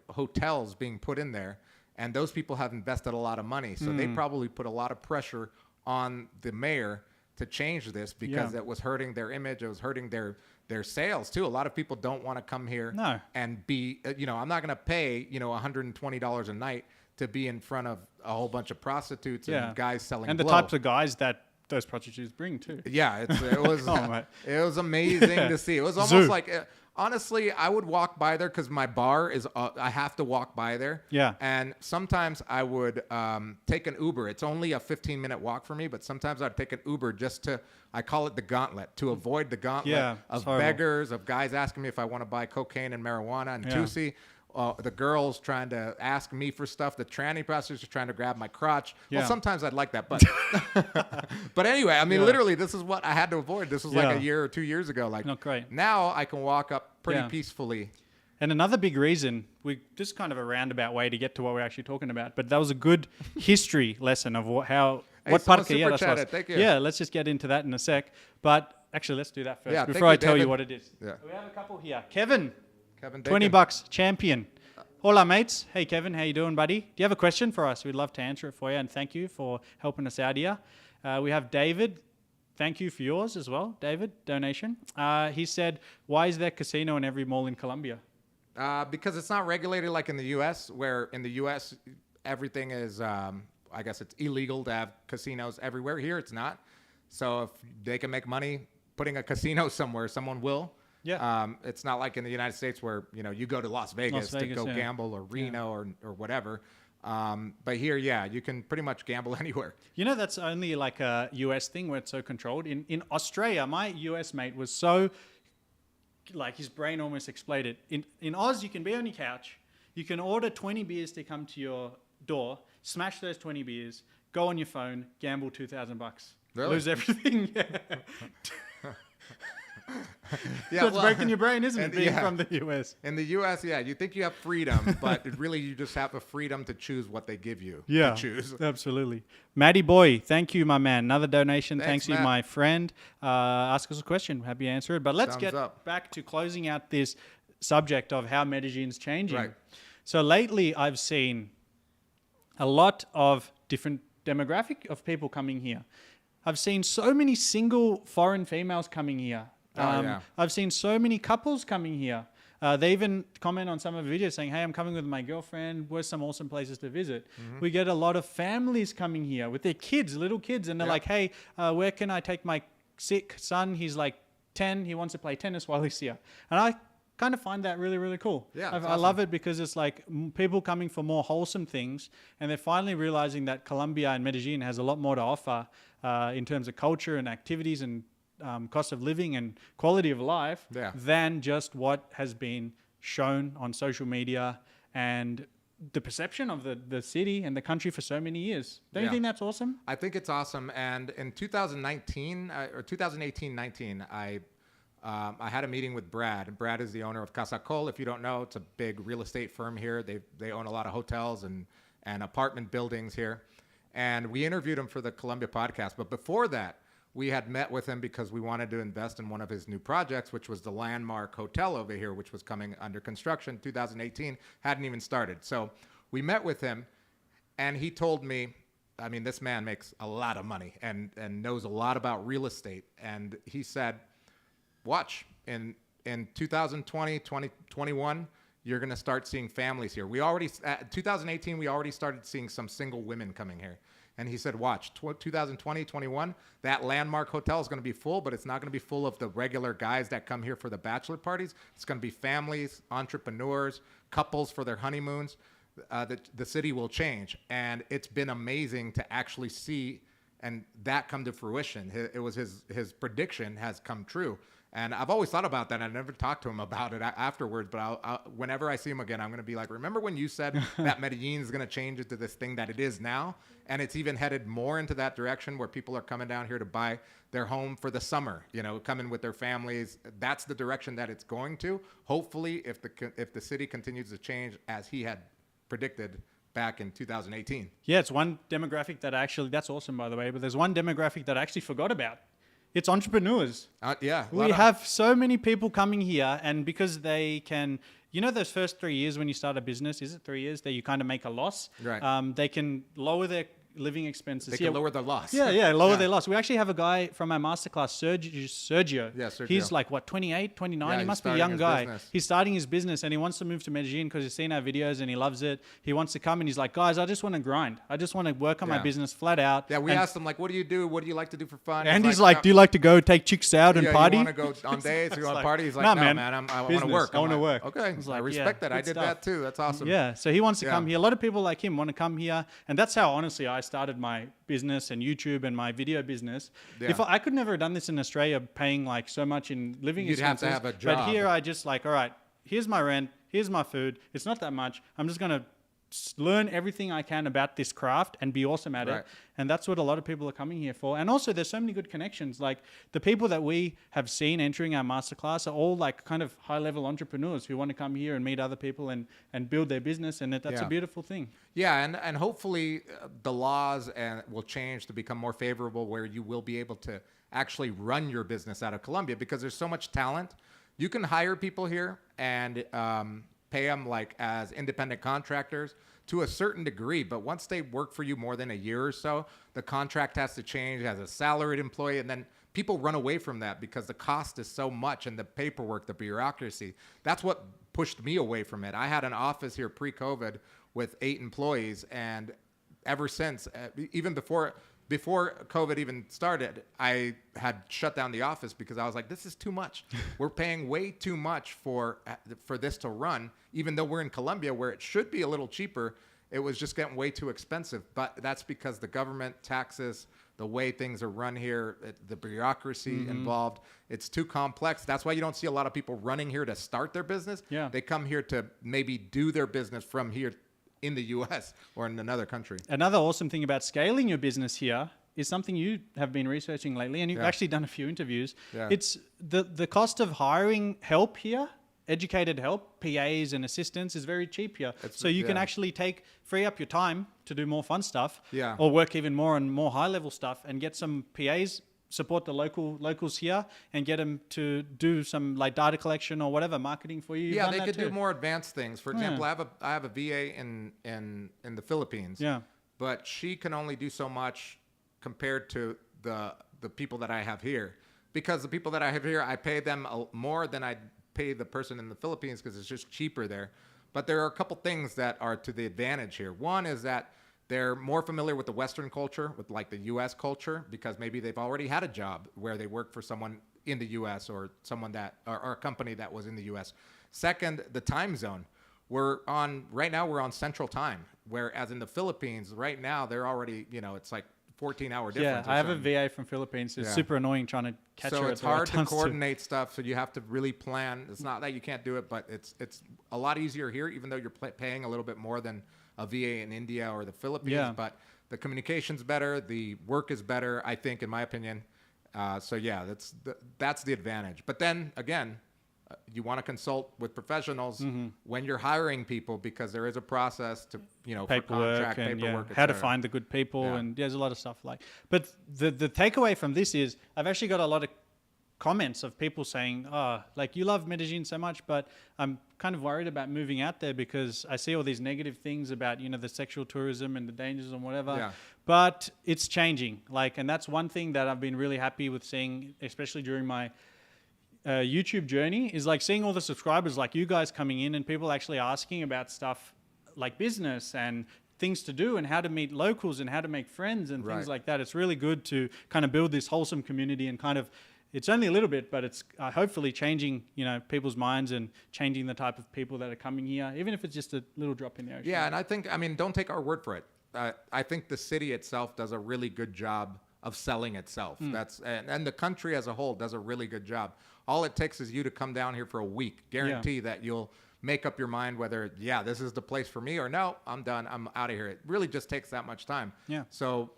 hotels being put in there, and those people have invested a lot of money. So they probably put a lot of pressure on the mayor to change this, because it was hurting their image, it was hurting their their sales too. A lot of people don't want to come here No. and be, I'm not going to pay, $120 a night to be in front of a whole bunch of prostitutes and guys selling and the blow. types of guys that those prostitutes bring too. Yeah, it was mate. it was amazing to see. It was almost like honestly, I would walk by there because my bar is I have to walk by there. Yeah. And sometimes I would take an Uber. It's only a 15-minute walk for me, but sometimes I'd take an Uber just to, I call it the gauntlet, to avoid the gauntlet of beggars, of guys asking me if I want to buy cocaine and marijuana and Tusi. The girls trying to ask me for stuff. The tranny prostitutes are trying to grab my crotch. Yeah. Well, sometimes I'd like that, but but anyway, I mean, literally, this is what I had to avoid. This was like a year or 2 years ago. Like, not great. Now I can walk up pretty peacefully. And another big reason, this is kind of a roundabout way to get to what we're actually talking about, but that was a good history lesson of what Parque. Yeah, that's right. Thank you. Yeah, let's just get into that in a sec. But actually, let's do that first before you, I tell David. you what it is. Yeah. So we have a couple here. Kevin, Bacon. $20, champion. Hola, mates. Hey, Kevin, how you doing, buddy? Do you have a question for us? We'd love to answer it for you, and thank you for helping us out here. We have David. Thank you for yours as well, David, donation. He said, why is there a casino in every mall in Colombia? Because it's not regulated like in the U.S., where in the U.S. everything is, I guess it's illegal to have casinos everywhere. Here it's not. So if they can make money putting a casino somewhere, someone will. Yeah. It's not like in the United States where, you go to Las Vegas to go gamble or Reno or whatever. But here, you can pretty much gamble anywhere. That's only like a US thing where it's so controlled. In Australia, my US mate was so, like his brain almost exploded. In Oz, you can be on your couch. You can order 20 beers to come to your door, smash those 20 beers, go on your phone, gamble $2,000. Really? Lose everything. Yeah, so it's breaking your brain, isn't it, being from the US? In the US, you think you have freedom, but really you just have the freedom to choose what they give you to choose. Absolutely. Maddie Boy, thank you, my man. Another donation. Thanks, you, Matt. my friend. Ask us a question. Happy to answer it. But let's Thumbs get up. back to closing out this subject of how Medellin's changing. Right. So lately I've seen a lot of different demographic of people coming here. I've seen so many single foreign females coming here. I've seen so many couples coming here. They even comment on some of the videos saying, hey, I'm coming with my girlfriend. Where's some awesome places to visit? Mm-hmm. We get a lot of families coming here with their kids, little kids. And they're like, hey, where can I take my sick son? He's like 10. He wants to play tennis while he's here. And I kind of find that really, really cool. Yeah, I love it because it's like people coming for more wholesome things. And they're finally realizing that Colombia and Medellin has a lot more to offer in terms of culture and activities and cost of living and quality of life than just what has been shown on social media and the perception of the city and the country for so many years. Don't you think that's awesome? I think it's awesome. And in 2019 or 2018-19, I had a meeting with Brad. And Brad is the owner of Casa Col. If you don't know, it's a big real estate firm here. They own a lot of hotels and apartment buildings here. And we interviewed him for the Colombia podcast. But before that, we had met with him because we wanted to invest in one of his new projects, which was the Landmark Hotel over here, which was coming under construction. 2018 hadn't even started. So we met with him, and he told me, I mean, this man makes a lot of money and knows a lot about real estate. And he said, watch, in 2020, 2021, you're going to start seeing families here. 2018, we already started seeing some single women coming here. And he said, watch, 2020, 21, that Landmark Hotel is going to be full, but it's not going to be full of the regular guys that come here for the bachelor parties. It's going to be families, entrepreneurs, couples for their honeymoons. The city will change. And it's been amazing to actually see and that come to fruition. It was his prediction has come true. And I've always thought about that. I never talked to him about it afterwards, but whenever I see him again, I'm going to be like, remember when you said that Medellin is going to change into this thing that it is now? And it's even headed more into that direction where people are coming down here to buy their home for the summer, coming with their families. That's the direction that it's going to. Hopefully, if the city continues to change as he had predicted back in 2018. Yeah, it's one demographic that's awesome, by the way, but there's one demographic that I actually forgot about. It's entrepreneurs. We have so many people coming here, and because they can, those first 3 years when you start a business, is it 3 years that you kind of make a loss? Right. They can lower their living expenses. They can lower the loss. Yeah, lower their loss. We actually have a guy from our masterclass, Sergio. Yeah, Sergio. He's like, what, 28, 29? Yeah, he he's must be a starting young his guy. business. He's starting his business and he wants to move to Medellin because he's seen our videos and he loves it. He wants to come and he's like, guys, I just want to grind. I just want to work on my Yeah. business flat out. Yeah, we And asked him, like, what do you do? What do you like to do for fun? and he's like, do you like to go take chicks out and yeah, party? You want to go on dates? You It's want to like, party? He's like, nah, no, man, man, I want to business. work. I wanna I'm like, work. Okay, It's I like, respect yeah, that. I good did stuff. that too. That's awesome. Yeah, so he wants to Yeah. come here. A lot of people like him want to come here, and that's how honestly I started my business and YouTube and my video business. Yeah. If I could never have done this in Australia, paying like so much in living You'd have expenses. to have a But job. here I just like, all right, here's my rent, here's my food. It's not that much. I'm just gonna learn everything I can about this craft and be awesome at Right. it. And that's what a lot of people are coming here for. And also there's so many good connections. Like the people that we have seen entering our masterclass are all like kind of high level entrepreneurs who want to come here and meet other people and build their business. And that's a Yeah. beautiful thing. Yeah, and hopefully the laws will change to become more favorable, where you will be able to actually run your business out of Colombia, because there's so much talent. You can hire people here and pay them like as independent contractors to a certain degree, but once they work for you more than a year or so, the contract has to change as a salaried employee, and then people run away from that because the cost is so much, and the paperwork, the bureaucracy. That's what pushed me away from it. I had an office here pre-COVID with 8 employees, and ever since, even before COVID even started, I had shut down the office because I was like, this is too much. We're paying way too much for this to run, even though we're in Colombia where it should be a little cheaper. It was just getting way too expensive. But that's because the government taxes, the way things are run here, the bureaucracy involved, it's too complex. That's why you don't see a lot of people running here to start their business. Yeah. They come here to maybe do their business from here in the US or in another country. Another awesome thing about scaling your business here is something you have been researching lately, and you've Yeah. actually done a few interviews. Yeah. It's the cost of hiring help here, educated help, PAs and assistants, is very cheap here. So you can yeah. actually free up your time to do more fun stuff, Yeah. or work even more on more high level stuff, and get some PAs, support the locals here, and get them to do some like data collection or whatever marketing for you. You've Yeah, done they that could too. do more advanced things. For Yeah. example, I have a VA in the Philippines. Yeah. But she can only do so much compared to the people that I have here. Because the people that I have here, I pay them more than I pay the person in the Philippines, because it's just cheaper there. But there are a couple things that are to the advantage here. One is that they're more familiar with the Western culture, with like the U.S. culture, because maybe they've already had a job where they work for someone in the U.S. or someone or a company that was in the U.S. Second, the time zone. Right now we're on Central Time, whereas in the Philippines right now they're already, it's like 14-hour difference. Yeah, I have a VA from Philippines. It's Yeah. super annoying trying to catch her. So at it's the right hard to times too. coordinate stuff, so you have to really plan. It's not that you can't do it, but it's a lot easier here, even though you're paying a little bit more than a VA in India or the Philippines. Yeah. But the communication's better, the work is better, I think, in my opinion. So yeah, that's the advantage. But then again, you want to consult with professionals when you're hiring people, because there is a process to, for Paperwork contract, and paperwork, how to etc. find the good people, Yeah. and there's a lot of stuff like. But the takeaway from this is I've actually got a lot of comments of people saying, "Oh, like you love Medellin so much, but I'm kind of worried about moving out there because I see all these negative things about the sexual tourism and the dangers and whatever." Yeah. But it's changing, and that's one thing that I've been really happy with seeing, especially during my YouTube journey, is like seeing all the subscribers like you guys coming in and people actually asking about stuff like business and things to do and how to meet locals and how to make friends and things Right. like that. It's really good to kind of build this wholesome community, and kind of, it's only a little bit, but it's hopefully changing, people's minds and changing the type of people that are coming here, even if it's just a little drop in the ocean. Yeah, and I think, don't take our word for it. I think the city itself does a really good job of selling itself. And the country as a whole does a really good job. All it takes is you to come down here for a week. Guarantee that you'll make up your mind whether, this is the place for me, or no, I'm done, I'm out of here. It really just takes that much time. Yeah. So,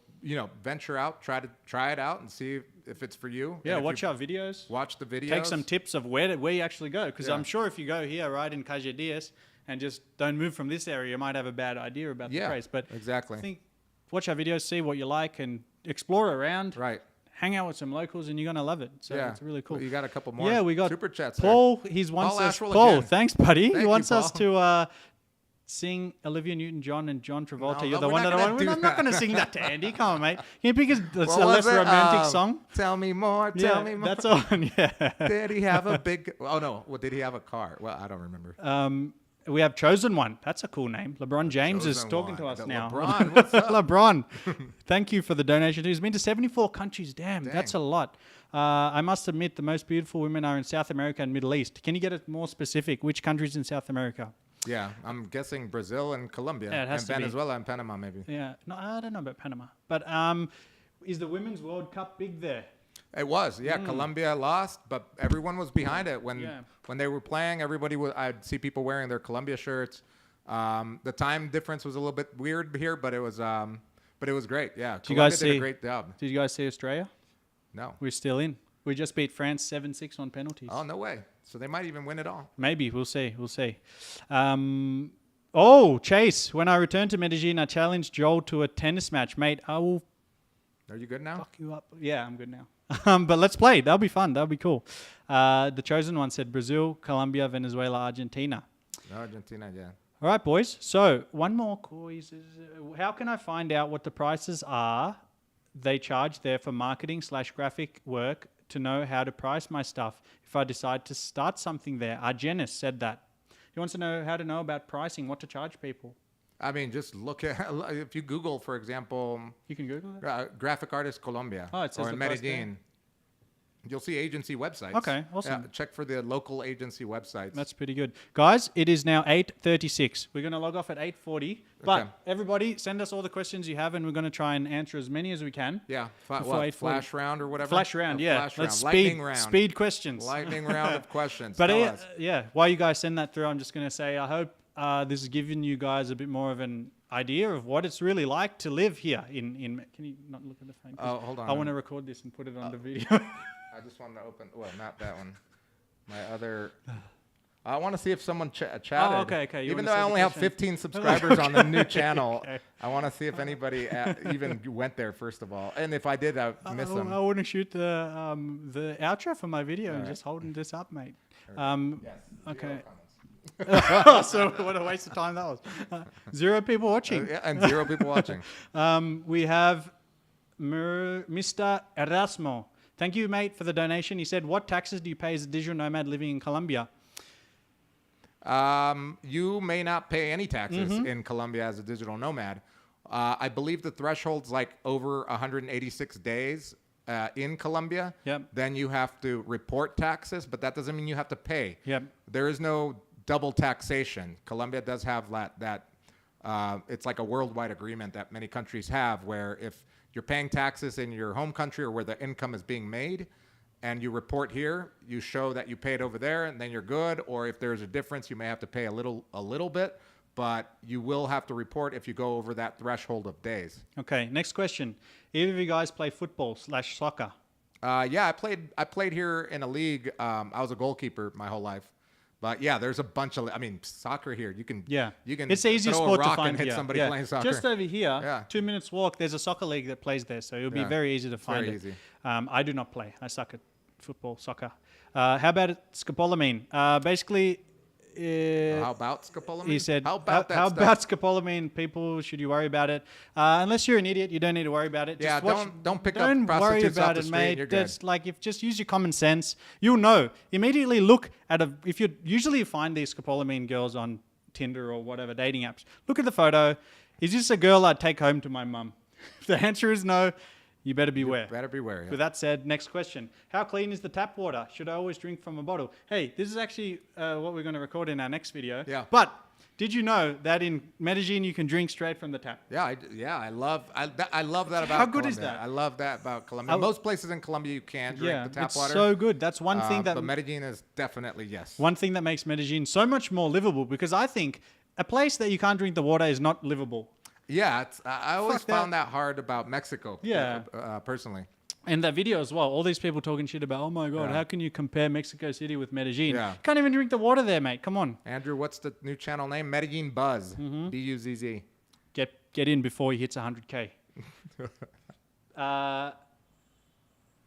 venture out, try it out and see if it's for you. Yeah, And if watch you our videos. Watch the videos. Take some tips of where you actually go, because Yeah. I'm sure if you go here, right, in Calle Diaz, and just don't move from this area, you might have a bad idea about the place. But exactly. I think watch our videos, see what you like, and explore around. Right. Hang out with some locals, and you're gonna love it. So Yeah. it's really cool. Well, you got a couple more Yeah, we got super chats. Paul. There. He wants Paul us. Asherle Paul, again. thanks, buddy. Thank He you, wants us Paul. to sing Olivia Newton-John and John Travolta. No, You're no, the we're one not that I gonna want. do I'm not that. going to sing that to Andy. Come on, mate. Can you pick a What less was it? romantic song? Tell me more. Tell me more. That's on. Yeah. Did he have a big? Oh no. Well, did he have a car? Well, I don't remember. We have Chosen One. That's a cool name. LeBron James is Chosen talking One. to us The now. LeBron, what's up? LeBron. Thank you for the donation. He's been to 74 countries. Damn, that's a lot. I must admit, the most beautiful women are in South America and Middle East. Can you get it more specific? Which countries in South America? Yeah, I'm guessing Brazil and Colombia Yeah, it has and to be. Venezuela and Panama maybe. Yeah. No, I don't know about Panama. But is the Women's World Cup big there? It was, yeah. Colombia lost, but everyone was behind it when they were playing. Everybody was. I'd see people wearing their Colombia shirts. The time difference was a little bit weird here, but it was great. Yeah, Did you Colombia guys did a see? great job. Did you guys see Australia? No. We're still in. We just beat France 7-6 on penalties. Oh no way! So they might even win it all. Maybe we'll see. We'll see. Chase. When I return to Medellin, I challenged Joel to a tennis match, mate. I will Are you good now? fuck you up. Yeah, I'm good now. But let's play. That'll be fun. That'll be cool. The Chosen One said Brazil, Colombia, Venezuela, Argentina. Argentina, yeah. All right, boys. So one more quiz. How can I find out what the prices are they charge there for marketing / graphic work to know how to price my stuff if I decide to start something there? Argenis said that. He wants to know how to know about pricing, what to charge people. I mean, just look at if you Google, for example, You can Google it. graphic artist Colombia Oh, it says or in the price there. Medellin. You'll see agency websites. Okay, awesome. Yeah, check for the local agency websites. That's pretty good. Guys, it is now 8:36. We're going to log off at 8:40. But Okay. everybody, send us all the questions you have, and we're going to try and answer as many as we can. yeah. Before What, 8:40. flash round or whatever? Flash round, Oh, yeah. Flash Let's round. Lightning speed, round. speed questions. Lightning round of questions. But Tell us. yeah, while you guys send that through, I'm just going to say I hope this has given you guys a bit more of an idea of what it's really like to live here in can you not look at the phone? 'Cause Oh, hold on. I want to record this and put it on the video. I just wanted to open. Well, not that one. My other. I want to see if someone chatted. Oh, okay. You Even wanna though I see the only have question? 15 subscribers on the new channel, Okay. I want to see if anybody even went there first of all, and if I did, I miss them. I want to shoot the outro for my video and just holding this up, mate. Okay. So what a waste of time that was. 0 people watching. Yeah, and 0 people watching. We have Mr. Erasmo. Thank you, mate, for the donation. He said, what taxes do you pay as a digital nomad living in Colombia? You may not pay any taxes in Colombia as a digital nomad. I believe the threshold's like over 186 days in Colombia. Yep. Then you have to report taxes, but that doesn't mean you have to pay. Yep. There is no double taxation. Colombia does have that it's like a worldwide agreement that many countries have, where if you're paying taxes in your home country or where the income is being made, and you report here, you show that you paid over there, and then you're good. Or if there's a difference, you may have to pay a little bit, but you will have to report if you go over that threshold of days. Okay, next question. Either of you guys play football / soccer? Yeah, I played here in a league. I was a goalkeeper my whole life. But yeah, there's a bunch of. I mean, soccer here. You can. It's the easiest throw sport a to rock find and hit here. somebody Yeah. playing soccer. Just over here, Yeah. 2 minutes walk. There's a soccer league that plays there, so it'll be Yeah. very easy to find very it. easy. I do not play. I suck at soccer. How about scopolamine? Basically, How about scopolamine? he said, How about that how stuff? about scopolamine? People, should you worry about it? Unless you're an idiot, you don't need to worry about it. Yeah, Just don't pick up don't worry prostitutes off about the it, street and mate. you're good. That's like just use your common sense. You'll know. Immediately look at if you usually find these scopolamine girls on Tinder or whatever dating apps. Look at the photo. Is this a girl I'd take home to my mum? If the answer is no, you better beware. Better beware. Yeah. With that said, next question. How clean is the tap water? Should I always drink from a bottle? Hey, this is actually what we're going to record in our next video. Yeah. But did you know that in Medellin you can drink straight from the tap? Yeah, I love that about How good is Colombia. that? I love that about Colombia. Most places in Colombia you can drink the tap it's water. so good. That's one thing that but Medellin is definitely yes. one thing that makes Medellin so much more livable, because I think a place that you can't drink the water is not livable. Yeah, I always Fuck that. found that hard about Mexico. Yeah. Personally. And that video as well, all these people talking shit about, oh my God, Yeah. how can you compare Mexico City with Medellin? Yeah. Can't even drink the water there, mate. Come on. Andrew, what's the new channel name? Medellin Buzz. Mm-hmm. Buzz. Get in before he hits 100K.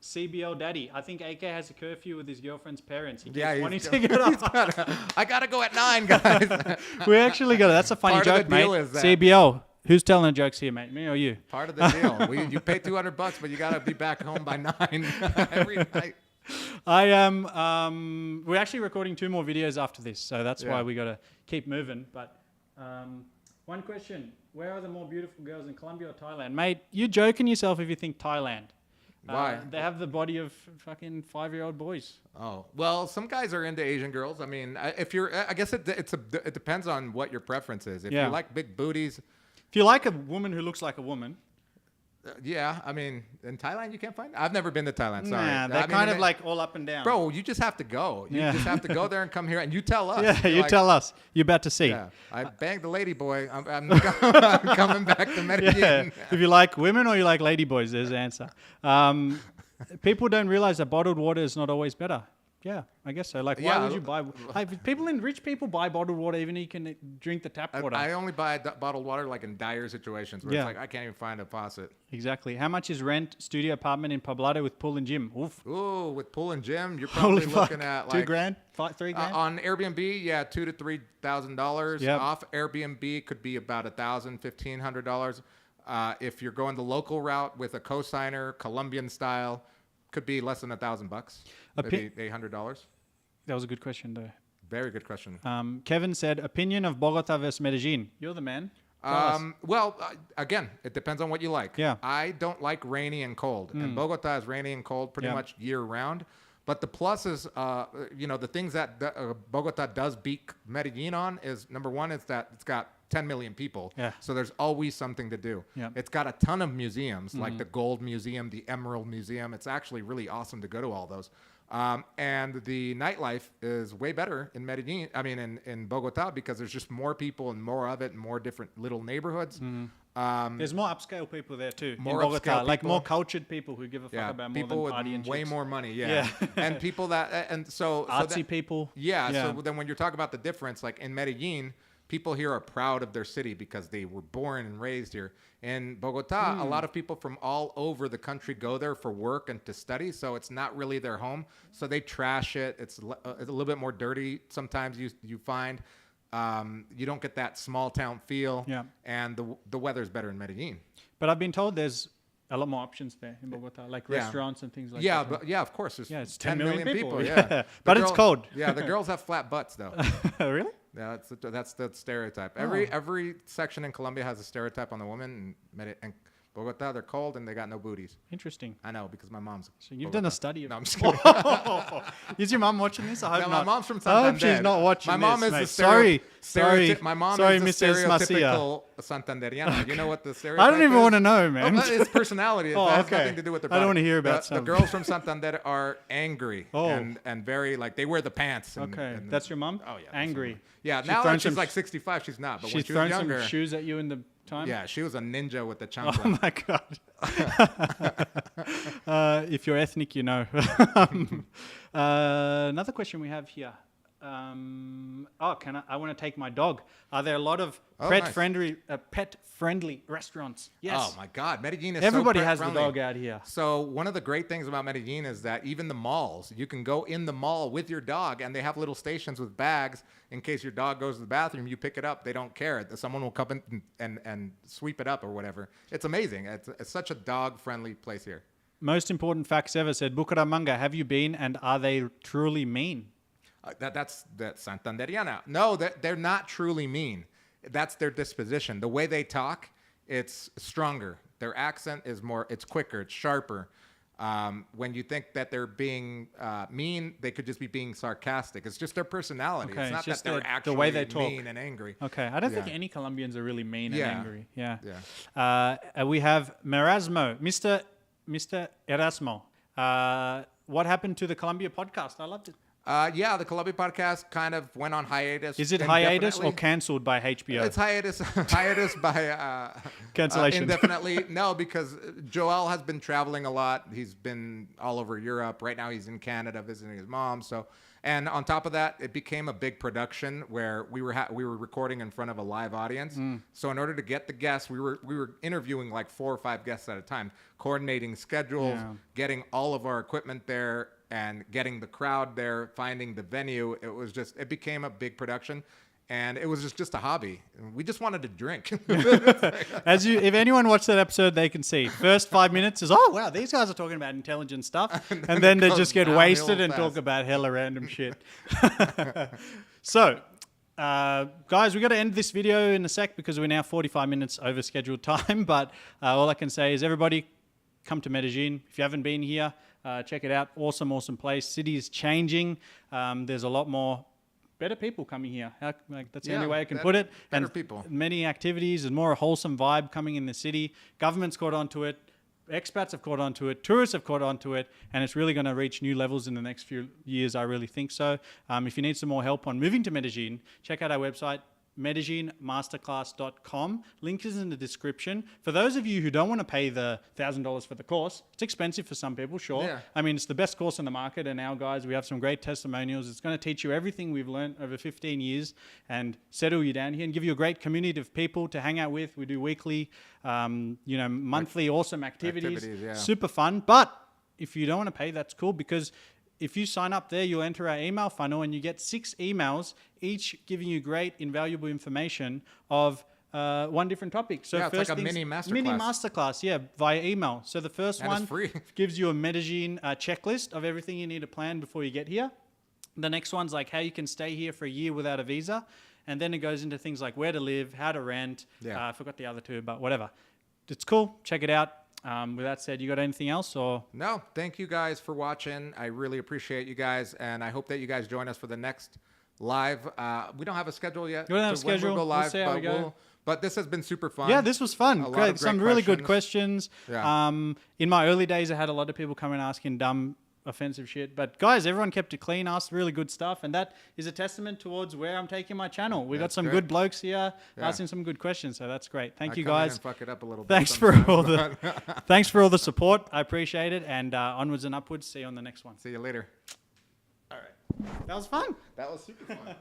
CBL Daddy. I think AK has a curfew with his girlfriend's parents. He keeps Yeah, wanting to get up. I gotta go at 9, guys. We actually got it. That's a funny Part of joke, the mate. deal is that- CBL. Who's telling the jokes here, mate? Me or you? Part of the deal. You pay $200, but you gotta be back home by 9 every night. I am. We're actually recording 2 more videos after this, so that's why Yeah. we got to keep moving. But one question: where are the more beautiful girls in Colombia or Thailand, mate? You're joking yourself if you think Thailand. Why? They have the body of fucking 5-year-old boys. Oh, well, some guys are into Asian girls. I mean, if you're, I guess it depends on what your preference is. If Yeah. you like big booties, If you like a woman who looks like a woman, yeah, I mean, in Thailand you can't find. I've never been to Thailand. Sorry, nah, they're I mean, kind of like all up and down. bro, you just have to go. You Yeah. just have to go there and come here, and you tell us. Yeah, You're you like, tell us. You're about to see. Yeah, I banged the lady boy. I'm coming back to Medellin. Yeah. If you like women or you like ladyboys, there's the answer. People don't realize that bottled water is not always better. Yeah, I guess so. Like, why Yeah. would you buy? Rich people buy bottled water even if you can drink the tap water. I only buy bottled water like in dire situations where Yeah. it's like I can't even find a faucet. Exactly. How much is rent studio apartment in Poblado with pool and gym? Oof. Ooh, with pool and gym, you're Holy probably fuck. looking at $2 like grand, $3 grand. on Airbnb, yeah, $2,000 to $3,000. Yep. Off Airbnb could be about $1,000, $1,500. If you're going the local route with a cosigner, Colombian style, could be less than $1,000. Maybe $800. That was a good question, though. Very good question. Kevin said, opinion of Bogota versus Medellin. You're the man. Tell us. Well, again, it depends on what you like. Yeah. I don't like rainy and cold, and Bogota is rainy and cold pretty Yeah. much year round. But the plus is, the things that Bogota does beat Medellin on is, number one, is that it's got 10 million people. Yeah. So there's always something to do. Yeah. It's got a ton of museums, like the Gold Museum, the Emerald Museum. It's actually really awesome to go to all those. And the nightlife is way better in Medellin, in Bogota, because there's just more people and more of it and more different little neighborhoods. There's more upscale people there, too. More in Bogota. upscale like people. more cultured people who give a fuck Yeah, about more people than with party and way chicks. more money, Yeah. and people that, and so Artsy that, people. yeah, so then when you're talking about the difference, like in Medellin, people here are proud of their city because they were born and raised here. In Bogota, a lot of people from all over the country go there for work and to study, so it's not really their home. So they trash it. It's a little bit more dirty sometimes. You find you don't get that small town feel. Yeah. And the weather's better in Medellin. But I've been told there's a lot more options there in Bogota, like Yeah. restaurants and things like Yeah, that. but yeah, of course. There's Yeah, it's 10 10 million million people, people. yeah. Yeah, But The it's cold. Yeah, the girls have flat butts though. Really? Yeah, that's the stereotype. Oh. Every section in Colombia has a stereotype on the woman, and Bogota, they're cold and they got no booties. Interesting. I know because my mom's. So you've done a study of No, I'm just kidding. Is your mom watching this? I hope No, not. my mom's from I hope Santander. she's not watching My mom this, is mate. the Sorry. My mom Sorry, is the Mrs. Macia. stereotypical Santanderiana. You know what the stereotype I don't even is? want to know, man. Oh, it's personality. It Oh, has okay. nothing to do with their I don't body. wanna hear about the some- girls from Santander are angry Oh. and very like they wear the pants. And, Okay, and- that's your mom? Oh yeah, that's Angry. my mom. Yeah, She's now thrown that she's some like 65, she's not. But She's when she thrown was younger, some shoes at you in the time? yeah, she was a ninja with the Oh chancla. my god. If you're ethnic, you know. Another question we have here. I want to take my dog. Are there a lot of Oh, pet nice. friendly restaurants? Yes. Oh my God, Medellin is Everybody so has the pet-friendly. dog out here. So one of the great things about Medellin is that even the malls, you can go in the mall with your dog, and they have little stations with bags in case your dog goes to the bathroom. You pick it up; they don't care. Someone will come in and sweep it up or whatever. It's amazing. It's such a dog-friendly place here. Most important facts ever said Bucaramanga. Have you been, and are they truly mean? That's Santanderiana. No, they're not truly mean. That's their disposition. The way they talk, it's stronger. Their accent is more. It's quicker. It's sharper. When you think that they're being mean, they could just be being sarcastic. It's just their personality. Okay, It's not it's just that they're the actually way they talk. mean and angry. Okay, I don't think Yeah. any Colombians are really mean Yeah. and angry. Yeah. Yeah. We have Merasmo, Mr. Erasmo. What happened to the Colombia podcast? I loved it. Yeah, the Columbia podcast kind of went on hiatus. Is it hiatus or indefinitely. cancelled by HBO? It's hiatus by Cancellation. indefinitely. No, because Joel has been traveling a lot. He's been all over Europe. Right now, he's in Canada visiting his mom. So, and on top of that, it became a big production where we were recording in front of a live audience. So, in order to get the guests, we were interviewing like 4 or 5 guests at a time, coordinating schedules, getting all of our equipment there, and getting the crowd there, finding the venue. It became a big production, and it was just a hobby. We just wanted to drink. If anyone watched that episode, they can see. First 5 minutes is, oh, wow, these guys are talking about intelligent stuff. And then they just get wasted and talk about hella random shit. So, guys, we got to end this video in a sec because we're now 45 minutes over scheduled time. But all I can say is everybody come to Medellin. If you haven't been here, check it out. Awesome place. City is changing. There's a lot more better people coming here. That's the only way I can put it. Better and people. Many activities and more wholesome vibe coming in the city. Government's caught on to it. Expats have caught on to it. Tourists have caught on to it. And it's really going to reach new levels in the next few years. I really think so. If you need some more help on moving to Medellin, check out our website, medellinmasterclass.com. Link is in the description. For those of you who don't want to pay the $1,000 for the course, it's expensive for some people, sure. Yeah. I mean, it's the best course in the market, and our guys, we have some great testimonials. It's going to teach you everything we've learned over 15 years and settle you down here and give you a great community of people to hang out with. We do weekly, monthly awesome activities. Yeah. Super fun. But if you don't want to pay, that's cool, because if you sign up there, you'll enter our email funnel and you get 6 emails, each giving you great, invaluable information of one different topic. So it's like a mini masterclass. Mini masterclass, yeah, via email. So the first And one it's free. gives you a Medellin checklist of everything you need to plan before you get here. The next one's like how you can stay here for a year without a visa. And then it goes into things like where to live, how to rent. Yeah. I forgot the other 2, but whatever. It's cool. Check it out. With that said, you got anything else? Or No, thank you guys for watching. I really appreciate you guys, and I hope that you guys join us for the next live. We don't have a schedule yet. We don't have a when schedule. We'll go We'll live, see how we but go. But this has been super fun. yeah, this was fun. A lot Great. of Some great really good questions. questions. Yeah. In my early days, I had a lot of people coming asking dumb, offensive shit. But guys, everyone kept it clean, asked really good stuff. And that is a testament towards where I'm taking my channel. We got That's some good. good blokes here Yeah. asking some good questions. So that's great. Thank I you come in guys. and fuck it up a little bit Thanks for sometimes, all the but thanks for all the support. I appreciate it. And onwards and upwards. See you on the next one. See you later. All right. That was fun. That was super fun.